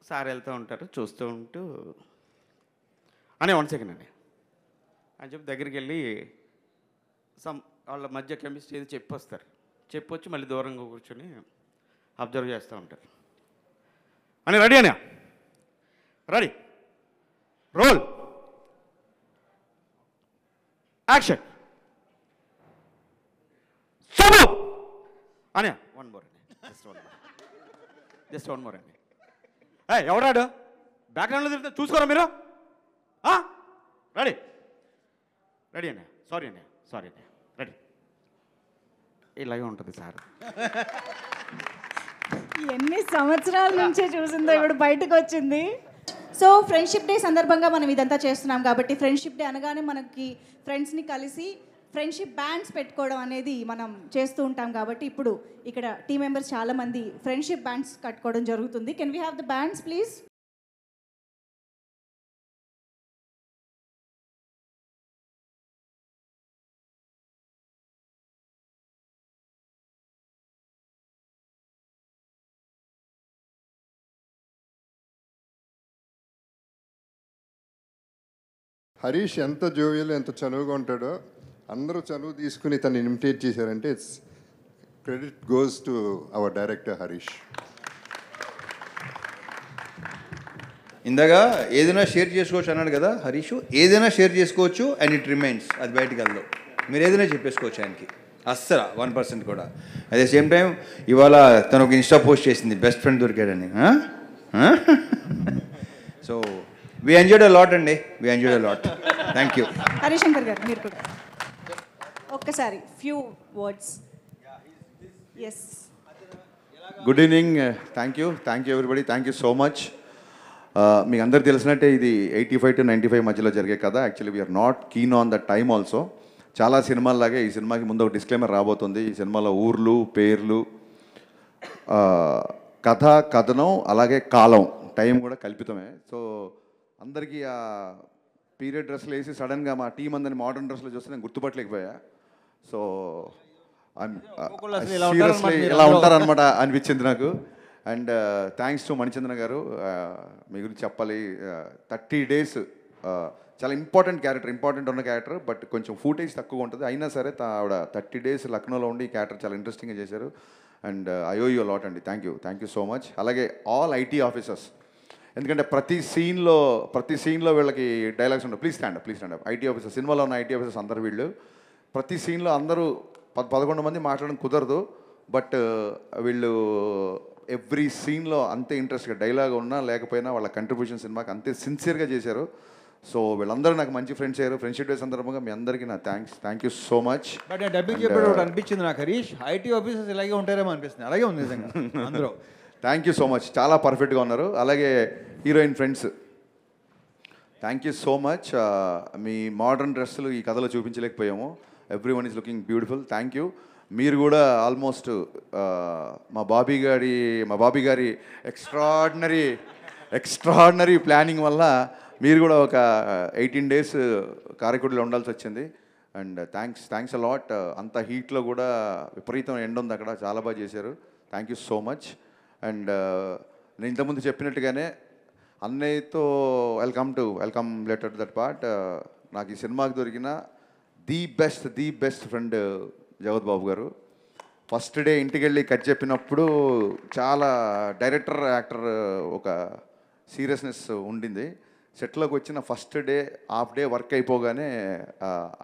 సార్ వెళ్తూ ఉంటారు చూస్తూ ఉంటూ అనే 1 second అండి అని చెప్పి దగ్గరికి వెళ్ళి వాళ్ళ మధ్య కెమిస్ట్రీ ఏది చెప్పొస్తారు చెప్పొచ్చి మళ్ళీ దూరంగా కూర్చొని అబ్జర్వ్ చేస్తూ ఉంటారు అని రెడీ రోల్ యాక్షన్ అని one more just one more అండి ఎవడాడు బ్యాక్గ్రౌండ్లో తిరిగితే చూసుకోరా మీరు రెడీ అన్నయ్య సారీ అన్నయ్య రెడీ ఇలాగే ఉంటుంది సార్ ఎన్ని సంవత్సరాల నుంచే చూసిందో ఇప్పుడు బయటకు వచ్చింది. సో ఫ్రెండ్షిప్ డే సందర్భంగా మనం ఇదంతా చేస్తున్నాం కాబట్టి ఫ్రెండ్షిప్ డే అనగానే మనకి ఫ్రెండ్స్ని కలిసి ఫ్రెండ్షిప్ బ్యాండ్స్ పెట్టుకోవడం అనేది మనం చేస్తూ ఉంటాం కాబట్టి ఇప్పుడు ఇక్కడ టీం మెంబర్స్ చాలామంది ఫ్రెండ్షిప్ బ్యాండ్స్ కట్టుకోవడం జరుగుతుంది. Can we have the bands please? Harish ఎంత జోవియల్ ఎంత చనువుగా ఉంటాడో అందరూ చనువు తీసుకుని తను ఇమిటేట్ చేశారంటే it's credit goes to our director Harish. ఇందాక ఏదైనా షేర్ చేసుకోవచ్చు అన్నాడు కదా హరీష్, ఏదైనా షేర్ చేసుకోవచ్చు అండ్ ఇట్ రిమైన్స్, అది బయటికి వెళ్దాం. మీరు ఏదైనా చెప్పేసుకోవచ్చు ఆయనకి, అస్సలు 1% కూడా. అట్ ద సేమ్ టైం ఇవాళ తను ఒక ఇన్స్టా పోస్ట్ చేసింది బెస్ట్ ఫ్రెండ్ దొరికాడని. So we enjoyed a lot అండి, we enjoyed a lot. Thank you. Harishankar గారు మీరు కూడా ఒక్కసారి few words. Yes, good evening, thank you everybody, thank you so much. మీకు అందరికి తెలిసినట్టే ఇది 85 to 95 మధ్యలో జరిగే కథ. Actually we're not keen on the time also. చాలా సినిమాల్లాగే ఈ సినిమాకి ముందు ఒక డిస్క్లైమర్ రాబోతుంది. ఈ సినిమాలో ఊర్లు, పేర్లు, కథ, కథనం, అలాగే కాలం, టైం కూడా కల్పితమే. సో అందరికీ ఆ పీరియడ్ డ్రెస్లు వేసి సడన్గా మా టీం అందరిని మోడర్న్ డ్రెస్లో చూస్తే నేను గుర్తుపట్టలేకపోయా. సో సీరియస్లీ ఇలా ఉంటారనమాట అనిపించింది నాకు. అండ్ థ్యాంక్స్ టు మణిచంద్ర గారు, మీ గురించి చెప్పాలి. 30 days చాలా ఇంపార్టెంట్ ఉన్న క్యారెక్టర్, బట్ కొంచెం ఫూటేజ్ తక్కువ ఉంటుంది. అయినా సరే ఆవిడ 30 days లక్నోలో ఉండి ఈ క్యారెక్టర్ చాలా ఇంట్రెస్టింగ్గా చేశారు. And I owe you lot అండి, థ్యాంక్ యూ సో మచ్. అలాగే ఆల్ ఐటీ ఆఫీసర్స్, ఎందుకంటే ప్రతి సీన్లో వీళ్ళకి డైలాగ్స్ ఉండవు. Please stand up. IT officers, సినిమాలో ఉన్న ఐటీ ఆఫీసర్స్ అందరు వీళ్ళు. ప్రతి సీన్లో అందరూ 11 మంది మాట్లాడడం కుదరదు, బట్ వీళ్ళు ఎవ్రీ సీన్లో అంతే ఇంట్రెస్ట్గా, డైలాగ్ ఉన్నా లేకపోయినా వాళ్ళ కంట్రిబ్యూషన్ సినిమాకి అంతే సిన్సియర్గా చేశారు. సో వీళ్ళందరూ నాకు మంచి ఫ్రెండ్స్ అయ్యారు. ఫ్రెండ్షిప్ డే సందర్భంగా మీ అందరికీ నా thank you so much. But dubbing చెప్పేటప్పుడు అనిపించింది నాకు హరీష్, ఐటీ ఆఫీసర్స్ ఇలాగే ఉంటారేమో అనిపిస్తుంది. అలాగే ఉంది నిజంగా అందరూ. థ్యాంక్ యూ సో మచ్, చాలా పర్ఫెక్ట్గా ఉన్నారు. అలాగే heroine friends, thank you so much. మీ మోడర్న్ డ్రెస్సులు ఈ కథలో చూపించలేకపోయాము. Everyone is looking beautiful. Thank you. మీరు కూడా ఆల్మోస్ట్ మా బాబీ గారి ఎక్స్ట్రాడినరీ ప్లానింగ్ వల్ల మీరు కూడా ఒక 18 days కారైకుడిలో ఉండాల్సి వచ్చింది. And thanks a lot. అంత హీట్లో కూడా విపరీతం ఎండ ఉంది అక్కడ, చాలా బాగా చేశారు. Thank you so much. And నేను ఇంతకుముందు చెప్పినట్టుగానే అన్నయ్యతో వెల్కమ్ లెటర్ దట్ పార్ట్. నాకు ఈ సినిమాకి దొరికిన ది బెస్ట్ ఫ్రెండ్ జగత్ బాబు గారు. ఫస్ట్ డే ఇంటికి వెళ్ళి కట్ చెప్పినప్పుడు చాలా డైరెక్టర్ యాక్టర్ ఒక సీరియస్నెస్ ఉండింది. సెట్లోకి వచ్చిన first day half day work అయిపోగానే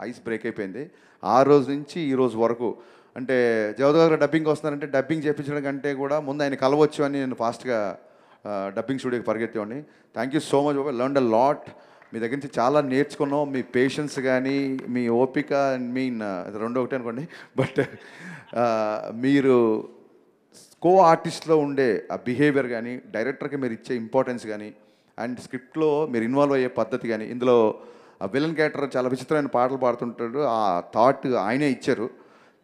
ఐస్ బ్రేక్ అయిపోయింది. ఆ రోజు నుంచి ఈ రోజు వరకు అంటే జగత్ గారు డబ్బింగ్ వస్తున్నారంటే డబ్బింగ్ చేయించడం కంటే కూడా ముందు ఆయన కలవచ్చు అని నేను ఫాస్ట్గా డబ్బింగ్ స్టూడియోకి పరిగెత్తేవాడిని. థ్యాంక్ యూ సో మచ్ బాబా. Learn a lot. మీ దగ్గర నుంచి చాలా నేర్చుకున్నాం. మీ పేషెన్స్ కానీ మీ ఓపిక మీన్ రెండు ఒకటే అనుకోండి. బట్ మీరు కో ఆర్టిస్ట్లో ఉండే ఆ బిహేవియర్ కానీ, డైరెక్టర్కి మీరు ఇచ్చే ఇంపార్టెన్స్ కానీ, అండ్ స్క్రిప్ట్లో మీరు ఇన్వాల్వ్ అయ్యే పద్ధతి కానీ, ఇందులో ఆ విలన్ క్యారెక్టర్ చాలా విచిత్రమైన పాటలు పాడుతుంటాడు. ఆ థాట్ ఆయనే ఇచ్చారు.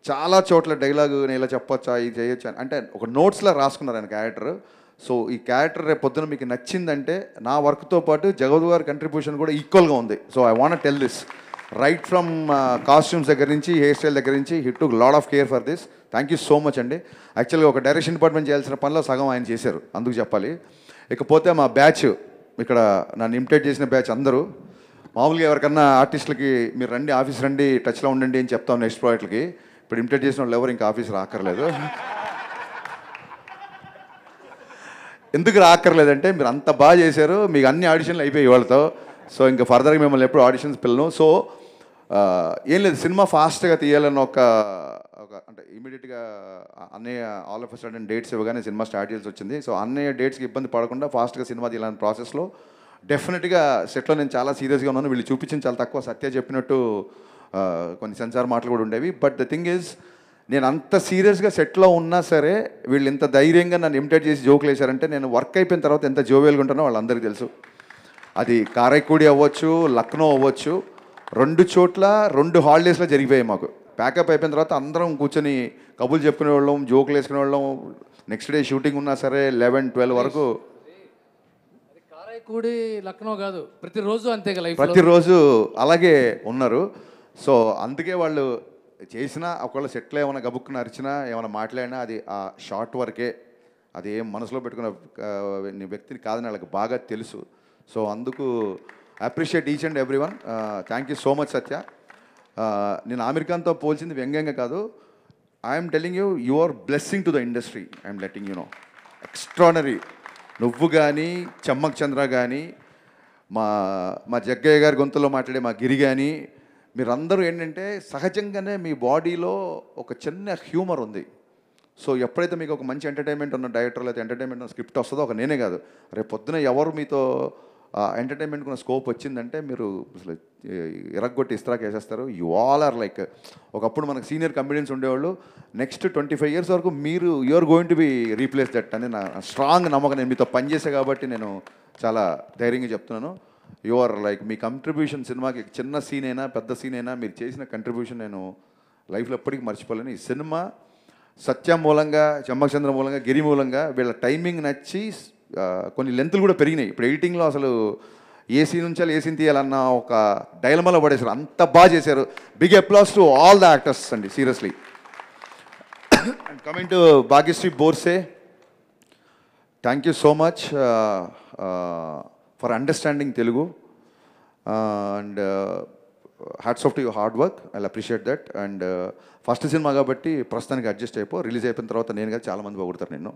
చాలా చోట్ల డైలాగు నేను ఇలా చెప్పొచ్చా, ఇది చేయొచ్చా అంటే ఒక నోట్స్లా రాసుకున్నారు ఆయన క్యారెక్టర్. సో ఈ క్యారెక్టర్ రేపు పొద్దున మీకు నచ్చిందంటే నా వర్క్తో పాటు జగత్ గారి కంట్రిబ్యూషన్ కూడా ఈక్వల్గా ఉంది. So I want tell this right from costumes దగ్గర నుంచి, హెయిర్ స్టైల్ దగ్గర నుంచి, he took lot of care for this. Thank you so much అండి. యాక్చువల్గా ఒక డైరెక్షన్ డిపార్ట్మెంట్ చేయాల్సిన పనిలో సగం ఆయన చేశారు, అందుకు చెప్పాలి. ఇకపోతే మా బ్యాచ్, ఇక్కడ నన్ను ఇమిటేట్ చేసిన బ్యాచ్ అందరూ మామూలుగా ఎవరికన్నా ఆర్టిస్టులకి మీరు రండి, ఆఫీస్ రండి, టచ్లో ఉండండి అని చెప్తాం నెక్స్ట్ ప్రాజెక్ట్కి. ఇప్పుడు ఇమిటేట్ చేసిన వాళ్ళు ఎవరు ఇంకా ఆఫీస్ రాక్కర్లేదు. ఎందుకు రాక్కర్లేదంటే మీరు అంత బాగా చేశారు, మీకు అన్ని ఆడిషన్లు అయిపోయాయి వాళ్ళతో. సో ఇంకా ఫర్దర్గా మిమ్మల్ని ఎప్పుడు ఆడిషన్స్ పిల్లను. సో ఏం లేదు, సినిమా ఫాస్ట్గా తీయాలని ఒక అంటే ఇమీడియట్గా అన్నయ్య ఆల్ ఆఫ్ సడన్ డేట్స్ ఇవ్వగానే సినిమా స్టార్ట్ చేయాల్సి వచ్చింది. సో అన్నయ్య డేట్స్కి ఇబ్బంది పడకుండా ఫాస్ట్గా సినిమా తీయాలని ప్రాసెస్లో డెఫినెట్గా సెట్లో నేను చాలా సీరియస్గా ఉన్నాను. వీళ్ళు చూపించింది చాలా తక్కువ, సత్య చెప్పినట్టు కొన్ని సెన్సార్ మాటలు కూడా ఉండేవి. బట్ ద థింగ్ ఈజ్ నేను అంత సీరియస్గా సెట్లో ఉన్నా సరే వీళ్ళు ఇంత ధైర్యంగా నన్ను ఇమిటేట్ చేసి జోకులు వేశారంటే నేను వర్క్ అయిపోయిన తర్వాత ఎంత జోవియల్గా ఉంటానో వాళ్ళందరికీ తెలుసు. అది కారైక్కుడి అవ్వచ్చు, లక్నో అవ్వచ్చు, 2 చోట్ల 2 హాలిడేస్లో జరిగిపోయాయి మాకు. ప్యాకప్ అయిపోయిన తర్వాత అందరం కూర్చొని కబుర్లు చెప్పుకునే వాళ్ళం, జోకులు వేసుకునే వాళ్ళం. నెక్స్ట్ డే షూటింగ్ ఉన్నా సరే 11-12 వరకు. కారైక్కుడి లక్నో కాదు, ప్రతిరోజు అంతే కదా, ప్రతిరోజు అలాగే ఉన్నారు. సో అందుకే వాళ్ళు చేసినా ఒకవేళ సెట్లో ఏమైనా గబుక్కున అరిచినా ఏమైనా మాట్లాడినా అది ఆ షార్ట్ వరకే, అది ఏం మనసులో పెట్టుకున్న వ్యక్తిని కాదని వాళ్ళకి బాగా తెలుసు. సో అందుకు appreciate each and every one. Thank you so much Satya. Aamir ఆమిర్ ఖాన్తో పోల్చింది వ్యంగ్యంగా కాదు. I'm telling you, you are blessing to the industry. I'm letting you know. Extraordinary. నువ్వు కానీ, చమ్మక్ చంద్ర కానీ, మా జగ్గయ్య గారి గొంతులో మాట్లాడే మా గిరి కానీ, మీరందరూ ఏంటంటే సహజంగానే మీ బాడీలో ఒక చిన్న హ్యూమర్ ఉంది. సో ఎప్పుడైతే మీకు ఒక మంచి ఎంటర్టైన్మెంట్ ఉన్న డైరెక్టర్ లేదా ఎంటర్టైన్మెంట్ ఉన్న స్క్రిప్ట్ వస్తుందో, ఒక నేనే కాదు, రేపు పొద్దున ఎవరు మీతో ఎంటర్టైన్మెంట్కి ఉన్న స్కోప్ వచ్చిందంటే మీరు అసలు ఎరగొట్టి ఇస్త్రాక్ వేసేస్తారు. యు ఆల్ ఆర్ లైక్, ఒకప్పుడు మనకు సీనియర్ కమెడియన్స్ ఉండేవాళ్ళు, నెక్స్ట్ 25 years వరకు మీరు are going to be replace that అని నా స్ట్రాంగ్ నమ్మకం. నేను మీతో పనిచేసే కాబట్టి నేను చాలా ధైర్యంగా చెప్తున్నాను. యు ఆర్ లైక్, మీ కంట్రిబ్యూషన్ సినిమాకి చిన్న సీన్ అయినా పెద్ద సీన్ అయినా మీరు చేసిన కంట్రిబ్యూషన్ నేను లైఫ్లో ఎప్పటికీ మర్చిపోలేను. ఈ సినిమా సత్య మూలంగా, చమ్మచంద్ర మూలంగా, గిరి మూలంగా వీళ్ళ టైమింగ్ నచ్చి కొన్ని లెంతులు కూడా పెరిగినాయి. ఇప్పుడు ఎడిటింగ్లో అసలు ఏ సీన్ ఉంచాలి, ఏ సీన్ తీయాలన్న ఒక డైలమాలో పడేశారు. అంత బాగా చేశారు. Big applause to all the actors అండి, seriously. And coming to Bhagyashree Borse, thank you so much for understanding Telugu and hats off to your hard work. I appreciate that. And ఫస్ట్ సినిమా కాబట్టి ప్రస్తుతానికి అడ్జస్ట్ అయిపో. రిలీజ్ అయిపోయిన తర్వాత నేను కదా చాలామంది పొగుడతారు నిన్ను.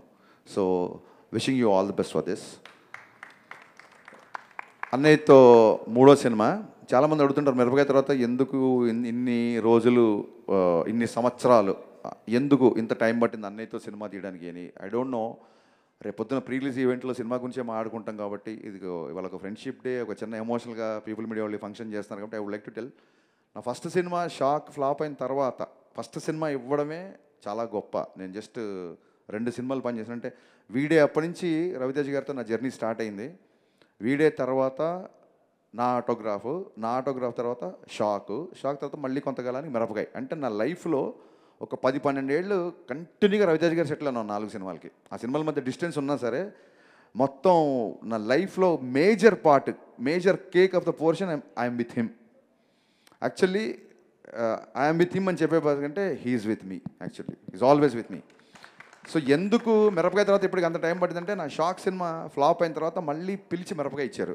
So wishing you all the best for this. అన్నయ్యతో 3వ సినిమా. చాలామంది అడుగుతుంటారు మిరపకాయ తర్వాత ఎందుకు ఇన్ని రోజులు, ఇన్ని సంవత్సరాలు, ఎందుకు ఇంత టైం పట్టింది అన్నయ్యతో సినిమా తీయడానికి అని. I don't no. రేపొద్దున ప్రీ రిలీజ్ ఈవెంట్లో సినిమా గురించే మాట్లాడుకుంటాం కాబట్టి, ఇది ఇవాళ ఒక ఫ్రెండ్షిప్ డే, ఒక చిన్న ఎమోషనల్గా పీపుల్ మీడియా వాళ్ళు ఫంక్షన్ చేస్తున్నారు కాబట్టి I would like to tell, నా ఫస్ట్ సినిమా ఫ్లాప్ అయిన తర్వాత ఫస్ట్ సినిమా ఇవ్వడమే చాలా గొప్ప. నేను జస్ట్ 2 సినిమాలు పనిచేసిన అంటే వీడే అప్పటి నుంచి రవితేజ గారితో నా జర్నీ స్టార్ట్ అయింది. వీడే తర్వాత నా ఆటోగ్రాఫ్ తర్వాత షాక్ తర్వాత మళ్ళీ కొంతకాలానికి మిరపకాయ. అంటే నా లైఫ్లో ఒక 10-12 ఏళ్ళు కంటిన్యూగా రవితేజ గారు సెటిల్ అన్నాను 4 సినిమాలకి. ఆ సినిమాల మధ్య డిస్టెన్స్ ఉన్నా సరే మొత్తం నా లైఫ్లో major part, major cake of the portion I'm with him. Actually I'm with him అని చెప్పే కంటే he's with me. Actually is always with me. So ఎందుకు మిరపకాయ తర్వాత ఇప్పటికి అంత టైం పట్టిందంటే, నా షాక్ సినిమా ఫ్లాప్ అయిన తర్వాత మళ్ళీ పిలిచి మిరపకాయ ఇచ్చారు.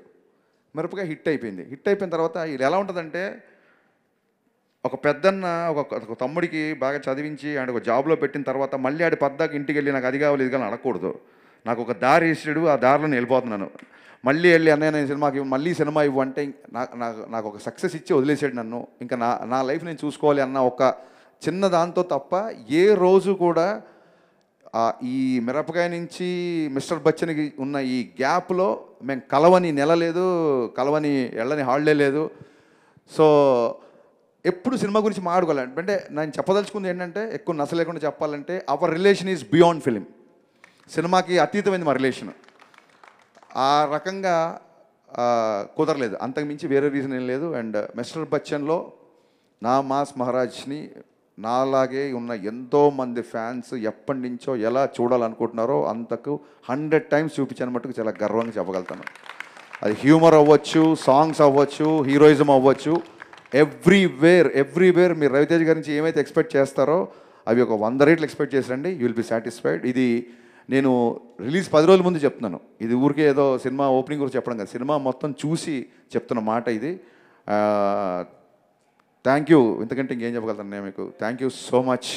మిరపకాయ హిట్ అయిపోయింది. హిట్ అయిపోయిన తర్వాత ఇది ఎలా ఉంటుందంటే, ఒక పెద్దన్న ఒక తమ్ముడికి బాగా చదివించి ఆయన ఒక జాబ్లో పెట్టిన తర్వాత మళ్ళీ ఆడి పద్దాకి ఇంటికి వెళ్ళి నాకు అది కావాలి ఇది కావాలి అడగకూడదు. నాకు ఒక దారి ఇస్తాడు, ఆ దారిలో నేను వెళ్ళిపోతున్నాను. మళ్ళీ వెళ్ళి అన్నయ్య నేను సినిమాకి మళ్ళీ సినిమా ఇవ్వు అంటే నాకు ఒక సక్సెస్ ఇచ్చి వదిలేసాడు నన్ను. ఇంకా నా లైఫ్ నేను చూసుకోవాలి అన్న ఒక చిన్న దాంతో తప్ప ఏ రోజు కూడా ఈ మిరపకాయ నుంచి మిస్టర్ బచ్చన్కి ఉన్న ఈ గ్యాప్లో మేము కలవని నెల లేదు, కలవని వెళ్ళని హాలిడే లేదు. సో ఎప్పుడు సినిమా గురించి మాట్లాడుకోవాలి. అంటే నేను చెప్పదలుచుకుంది ఏంటంటే, ఎక్కువ నస లేకుండా చెప్పాలంటే, hour relation is beyond film. సినిమాకి అతీతమైంది మా రిలేషన్. ఆ రకంగా కుదరలేదు, అంతకు మించి వేరే రీజన్ ఏం లేదు. అండ్ మిస్టర్ బచ్చన్లో నా మాస్ మహారాజ్ని నాలాగే ఉన్న ఎంతోమంది ఫ్యాన్స్ ఎప్పటి నుంచో ఎలా చూడాలనుకుంటున్నారో అంతకు 100 times చూపించాను మట్టుకు చాలా గర్వంగా చెప్పగలుగుతాను. అది హ్యూమర్ అవ్వచ్చు, సాంగ్స్ అవ్వచ్చు, హీరోయిజం అవ్వచ్చు, ఎవ్రీవేర్ మీరు రవితేజ్ గారి నుంచి ఏమైతే ఎక్స్పెక్ట్ చేస్తారో అవి ఒక 100 రెట్లు ఎక్స్పెక్ట్ చేసండి. You will be satisfied. ఇది నేను రిలీజ్ 10 రోజుల ముందు చెప్తున్నాను. ఇది ఊరికే ఏదో సినిమా ఓపెనింగ్ గురించి చెప్పడం కాదు, సినిమా మొత్తం చూసి చెప్తున్న మాట ఇది. Thank you. ఇంతకంటే ఇంకేం చెప్పగలుగుతాను నేను మీకు. Thank you so much.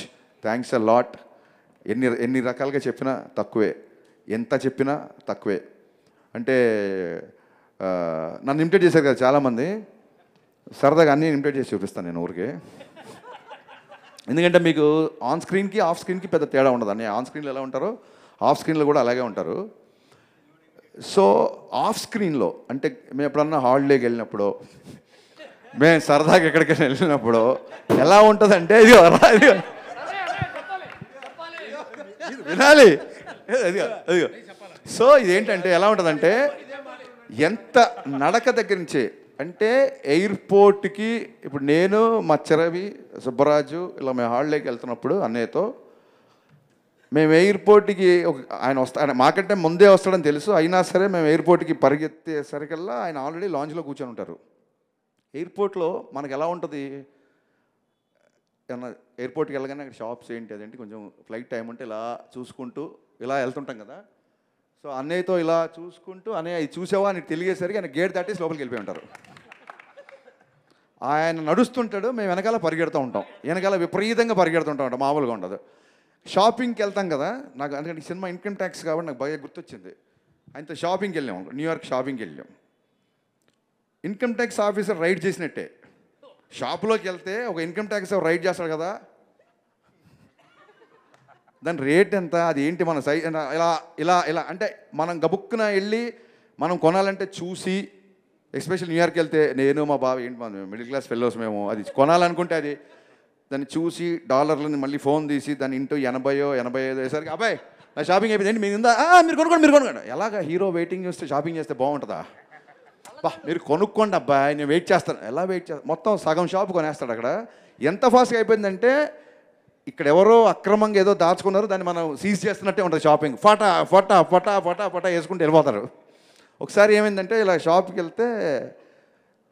Thanks a lot. ఎన్ని రకాలుగా చెప్పినా తక్కువే, ఎంత చెప్పినా తక్కువే. అంటే నన్ను ఇమిటేట్ చేశారు కదా చాలామంది, సరదాగా అన్నీ ఇమిటేట్ చేసి చూపిస్తాను నేను ఊరికే. ఎందుకంటే మీకు ఆన్ స్క్రీన్కి ఆఫ్ స్క్రీన్కి పెద్ద తేడా ఉండదు. అన్నీ ఆన్ స్క్రీన్లో ఎలా ఉంటారో ఆఫ్ స్క్రీన్లో కూడా అలాగే ఉంటారు. సో ఆఫ్ స్క్రీన్లో అంటే మేము ఎప్పుడన్నా హాలిడేకి వెళ్ళినప్పుడు, మేము సరదాగా ఎక్కడికైనా వెళ్ళినప్పుడు ఎలా ఉంటుందంటే, ఇది వినాలి, అదిగో. సో ఇదేంటంటే ఎలా ఉంటుందంటే, ఎంత నడక దగ్గర నుంచే అంటే ఎయిర్పోర్ట్కి ఇప్పుడు నేను మచ్చరవి సుబ్బరాజు ఇలా మేము హాలిడేకి వెళ్తున్నప్పుడు అన్నయ్యతో మేము ఎయిర్పోర్ట్కి ఆయన మాకంటే ముందే వస్తాడని తెలుసు, అయినా సరే మేము ఎయిర్పోర్ట్కి పరిగెత్తేసరికల్లా ఆయన ఆల్రెడీ లాంజ్లో కూర్చొని ఉంటారు. ఎయిర్పోర్ట్లో మనకు ఎలా ఉంటుంది, ఏమన్నా ఎయిర్పోర్ట్కి వెళ్ళగానే అక్కడ షాప్స్ ఏంటి అదేంటి కొంచెం ఫ్లైట్ టైం ఉంటే ఇలా చూసుకుంటూ ఇలా వెళ్తుంటాం కదా. సో అన్నయ్యతో ఇలా చూసుకుంటూ అన్నయ్య ఇది చూసావా అని తెలియసరికి ఆయన గేట్ దాటేసి లోపలికి వెళ్ళిపోయి ఉంటారు. ఆయన నడుస్తుంటాడు, మేము వెనకాల పరిగెడుతూ ఉంటాం, వెనకాల విపరీతంగా పరిగెడుతుంటాం, మామూలుగా ఉండదు. షాపింగ్కి వెళ్తాం కదా, నాకు అందుకంటే సినిమా ఇన్కమ్ ట్యాక్స్ కాబట్టి నాకు బాగా గుర్తొచ్చింది. ఆయనతో షాపింగ్కి వెళ్ళాం, న్యూయార్క్ షాపింగ్కి వెళ్ళాం. ఇన్కమ్ ట్యాక్స్ ఆఫీసర్ రైడ్ చేసినట్టే. షాప్లోకి వెళ్తే ఒక ఇన్కమ్ ట్యాక్స్ రైడ్ చేస్తాడు కదా, దాని రేట్ ఎంత, అది ఏంటి, మన సైజ్ ఇలా ఇలా ఇలా అంటే మనం గబుక్కున వెళ్ళి మనం కొనాలంటే చూసి, ఎస్పెషల్ న్యూయార్క్ వెళ్తే నేను మా బావ ఏంటి మన మిడిల్ క్లాస్ ఫెలోస్ మేము అది కొనాలనుకుంటే అది దాన్ని చూసి డాలర్లని మళ్ళీ ఫోన్ తీసి దాన్ని ఇంటూ 80-85 వేసరికి అబ్బాయి నా షాపింగ్ అయిపోయింది ఏంటి మీరు మీరు కొనుక్కోండి. ఎలాగ హీరో వెయిటింగ్ చేస్తే షాపింగ్ చేస్తే బాగుంటుందా, మీరు కొనుక్కోండి అబ్బాయి నేను వెయిట్ చేస్తాను. ఎలా వెయిట్ చేస్తాను, మొత్తం సగం షాప్ కొనేస్తాడు అక్కడ. ఎంత ఫాస్ట్గా అయిపోయిందంటే ఇక్కడ ఎవరో అక్రమంగా ఏదో దాచుకున్నారు, దాన్ని మనం సీజ్ చేస్తున్నట్టే ఉంటుంది షాపింగ్. ఫటా ఫటా ఫటా ఫటా ఫటా వేసుకుంటూ వెళ్ళిపోతారు. ఒకసారి ఏమైందంటే ఇలా షాప్కి వెళ్తే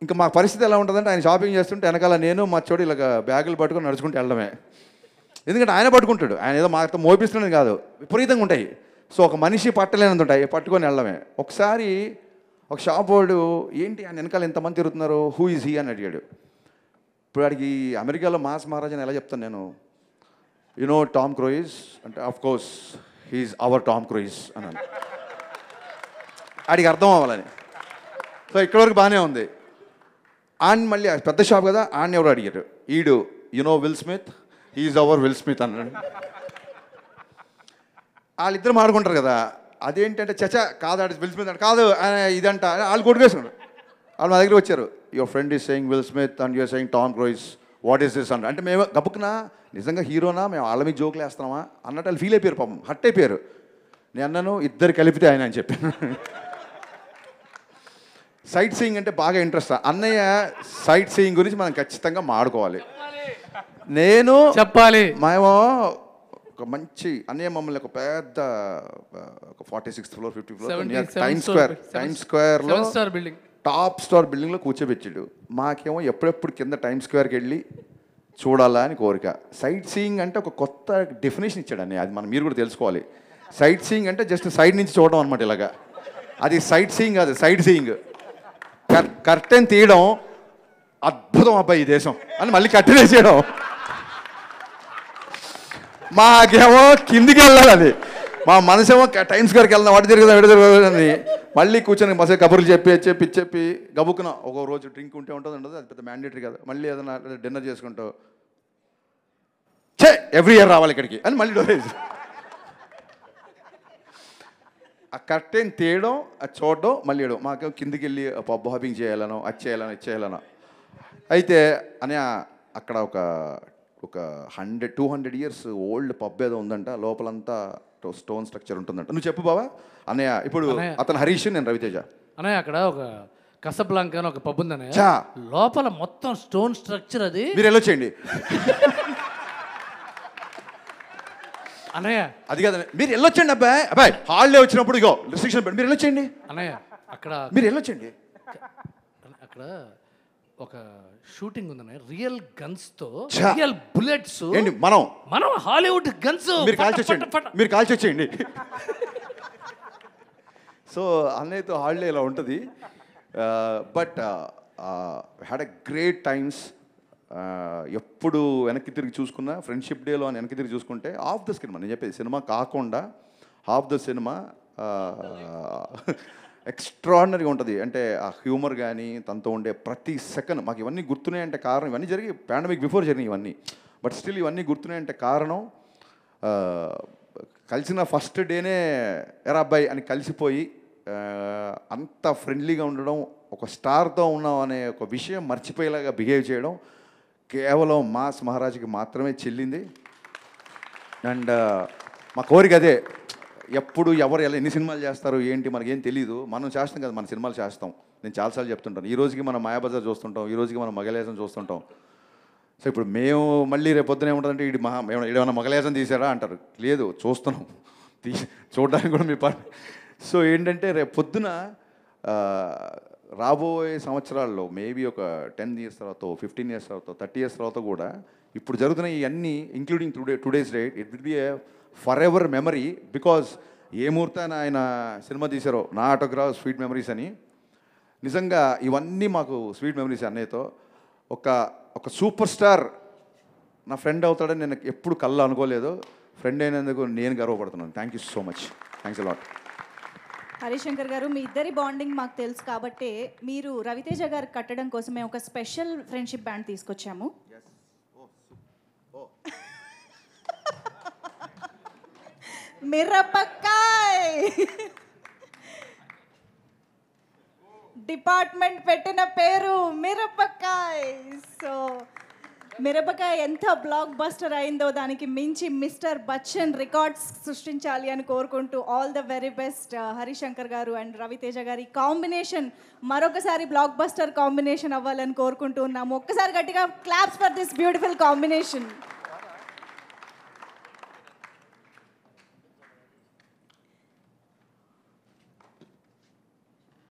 ఇంకా మా పరిస్థితి ఎలా ఉంటుందంటే, ఆయన షాపింగ్ చేస్తుంటే వెనకాల నేను మా చోటు ఇలాగ బ్యాగులు పట్టుకొని నడుచుకుంటూ వెళ్ళడమే. ఎందుకంటే ఆయన పట్టుకుంటాడు, ఆయన ఏదో మాతో మోపిస్తున్నది కాదు, విపరీతంగా ఉంటాయి. సో ఒక మనిషి పట్టలేనంత ఉంటాయి, పట్టుకొని వెళ్ళడమే. ఒకసారి ఒక షాప్ వాడు ఏంటి ఆయన వెనకాల ఎంతమంది తిరుగుతున్నారు, హూ ఈజ్ హీ అని అడిగాడు. ఇప్పుడు వాడికి అమెరికాలో మాస్ మహారాజ్ అని ఎలా చెప్తాను నేను, యు నో టామ్ క్రూయిజ్ అంటే of course he's our Tom Cruise అన్నాను. ఆడికి అర్థం అవ్వాలని. సో ఇక్కడ వరకు బాగానే ఉంది. ఆయన మళ్ళీ పెద్ద షాప్ కదా, ఆయన ఎవరు అడిగారు, ఈడు you know Will Smith, he's our Will Smith అన్నాడు. వాళ్ళిద్దరు మాడుకుంటారు కదా, అదేంటంటే చచా కాదు ఆడి విల్ స్మిత్ అంటే కాదు ఇదంట వాళ్ళు కొట్టుకేసుకున్నారు. వాళ్ళు మా దగ్గర వచ్చారు, your friend is saying Will Smith and you're saying Tom Cruise, what is this అంటే మేము గబుక్కునా నిజంగా హీరోనా మేము వాళ్ళ మీద జోకులు వేస్తున్నామా అన్నట్టు వాళ్ళు ఫీల్ అయిపోయారు, పాపం హట్ అయిపోయారు. నేను అన్నాను ఇద్దరు కలిపితే ఆయన అని చెప్పాను. సైట్ సీయింగ్ అంటే బాగా ఇంట్రెస్ట్. అన్నయ్య సైట్ సీయింగ్ గురించి మనం ఖచ్చితంగా మాడుకోవాలి. నేను చెప్పాలి, మేము ఒక మంచి అనే మమ్మల్ని ఒక పెద్ద ఒక 46th floor 50th floor 77 time స్క్వేర్లో 7 star building టాప్ స్టార్ బిల్డింగ్లో కూర్చోబెట్టాడు. మాకేమో ఎప్పుడెప్పుడు కింద టైమ్ స్క్వేర్కి వెళ్ళి చూడాలా అని కోరిక. సైట్ సీయింగ్ అంటే ఒక కొత్త డెఫినేషన్ ఇచ్చాడని, అది మనం మీరు కూడా తెలుసుకోవాలి. సైట్ సీయింగ్ అంటే జస్ట్ సైడ్ నుంచి చూడడం అనమాట ఇలాగా. అది సైట్ సీయింగ్ కాదు, సైట్ సీయింగ్. కర్టెన్ తీయడం అద్భుతం అబ్బాయి ఈ దేశం అని మళ్ళీ కర్టెన్ వేసేయడం. మాకేమో కిందికి వెళ్ళాలి, అది మా మనసేమో టైమ్స్ గారికి వెళ్దాం, వాటి తిరుగుదాం మళ్ళీ కూర్చొని మసే కబుర్లు చెప్పి గబుక్కున ఒక రోజు డ్రింక్ ఉంటే ఉంటుంది ఉండదు, అది పెద్ద మ్యాండేటరీ కదా. మళ్ళీ ఏదైనా డిన్నర్ చేసుకుంటావు, ఎవ్రీ ఇయర్ రావాలి ఇక్కడికి అని మళ్ళీ డోరేజ్. ఆ కర్టెన్ తీయడం, అది చూడడం, మళ్ళీ వేయడం. మాకేమో కిందికి వెళ్ళి పబ్ హాపింగ్ చేయాలనో, అది చేయాలనో. అయితే అని అక్కడ ఒక 100-200 years ఓల్డ్ పబ్ ఏదో ఉందంట, లోపలంతా స్టోన్ స్ట్రక్చర్ ఉంటుందంట. నువ్వు చెప్పు బావా అన్నయ్య. ఇప్పుడు అతను హరీష్, నేను రవితేజ. అన్నయ్య అక్కడ ఒక కసబ్లాంకా అని ఒక పబ్ ఉంది అన్నయ్య, లోపల మొత్తం స్టోన్ స్ట్రక్చర్. అది మీరు వెళ్ళొచ్చేయండి అన్నయ్య. అది కాదు, మీరు వెళ్ళొచ్చండి అబ్బాయి హాలిడే వచ్చినప్పుడు ఇగో రిస్ట్రిక్షన్ పెట్టి మీరు వెళ్ళొచ్చేయండి అన్నయ్య. అక్కడ మీరు వెళ్ళొచ్చండి. అక్కడ ఒక షూటింగ్ ఉందన్నయ్య, రియల్ గన్స్ తో, రియల్ బుల్లెట్స్. ఏంటి మనం హాలీవుడ్ గన్స్. మీరు కాల్చి వచ్చేయండి. సో అన్నయ్యతో హాలిడే ఇలా ఉంటుంది. But had a great times. ఎప్పుడు వెనక్కి తిరిగి చూసుకున్నా, ఫ్రెండ్షిప్ డేలో అని వెనక్కి తిరిగి చూసుకుంటే హాఫ్ ద సినిమా, నేను చెప్పేది సినిమా కాకుండా హాఫ్ ద సినిమా ఎక్స్ట్రాడినరీగా ఉంటుంది. అంటే ఆ హ్యూమర్ కానీ తనతో ఉండే ప్రతి సెకండ్ మాకు ఇవన్నీ గుర్తున్నాయంటే కారణం, ఇవన్నీ జరిగి పాండమిక్ బిఫోర్ జరిగినాయి ఇవన్నీ. బట్ స్టిల్ ఇవన్నీ గుర్తున్నాయంటే కారణం కలిసిన ఫస్ట్ డేనే ఎరా అబ్బాయి అని కలిసిపోయి అంత ఫ్రెండ్లీగా ఉండడం, ఒక స్టార్తో ఉన్నాం అనే ఒక విషయం మర్చిపోయేలాగా బిహేవ్ చేయడం కేవలం మాస్ మహారాజ్కి మాత్రమే చెల్లింది. అండ్ మా కోరిక అదే, ఎప్పుడు ఎవరు ఎలా ఎన్ని సినిమాలు చేస్తారు ఏంటి మనకేం తెలీదు, మనం చేస్తాం కదా, మన సినిమాలు చేస్తాం. నేను చాలాసార్లు చెప్తుంటాను, ఈ రోజుకి మనం మాయాబజార్ చూస్తుంటాం, ఈ రోజుకి మనం మగలేసం చూస్తుంటాం. సో ఇప్పుడు మేము మళ్ళీ రేపు పొద్దున ఏముంటుందంటే ఏమైనా మగలేసం తీసారా అంటారు. లేదు, చూస్తున్నాం, చూడడానికి కూడా మీ పని. సో ఏంటంటే రేపు పొద్దున రాబోయే సంవత్సరాల్లో మేబీ ఒక 10 years తర్వాత, 15 years తర్వాత, 30 years తర్వాత కూడా ఇప్పుడు జరుగుతున్న ఇవన్నీ including today's date, it will be a forever memory. Because ఏ ముహూర్తాన ఆయన సినిమా తీశారో నా ఆటోగ్రాఫ్ స్వీట్ మెమరీస్ అని, నిజంగా ఇవన్నీ మాకు స్వీట్ మెమరీస్. అన్నయ్యతో ఒక సూపర్ స్టార్ నా ఫ్రెండ్ అవుతాడని నేను ఎప్పుడు కళ్ళు అనుకోలేదు. ఫ్రెండ్ అయినందుకు నేను గర్వపడుతున్నాను. Thank you so much. Thanks a lot. Harishankar గారు, మీ ఇద్దరి బాండింగ్ మాకు తెలుసు కాబట్టి మీరు రవితేజ గారికి కట్టడం కోసం మేము ఒక స్పెషల్ ఫ్రెండ్షిప్ బ్యాండ్ తీసుకొచ్చాము. మిరపకాయ్ డిపార్ట్మెంట్ పెట్టిన పేరు మిరపకాయ్. సో మిరపకాయ ఎంత బ్లాక్ బస్టర్ అయిందో దానికి మించి మిస్టర్ బచ్చన్ రికార్డ్స్ సృష్టించాలి అని కోరుకుంటూ all the very best Harishankar గారు అండ్ రవితేజ గారి కాంబినేషన్ మరొకసారి బ్లాక్ బస్టర్ కాంబినేషన్ అవ్వాలని కోరుకుంటూ ఉన్నాము. ఒక్కసారి గట్టిగా claps for this beautiful combination.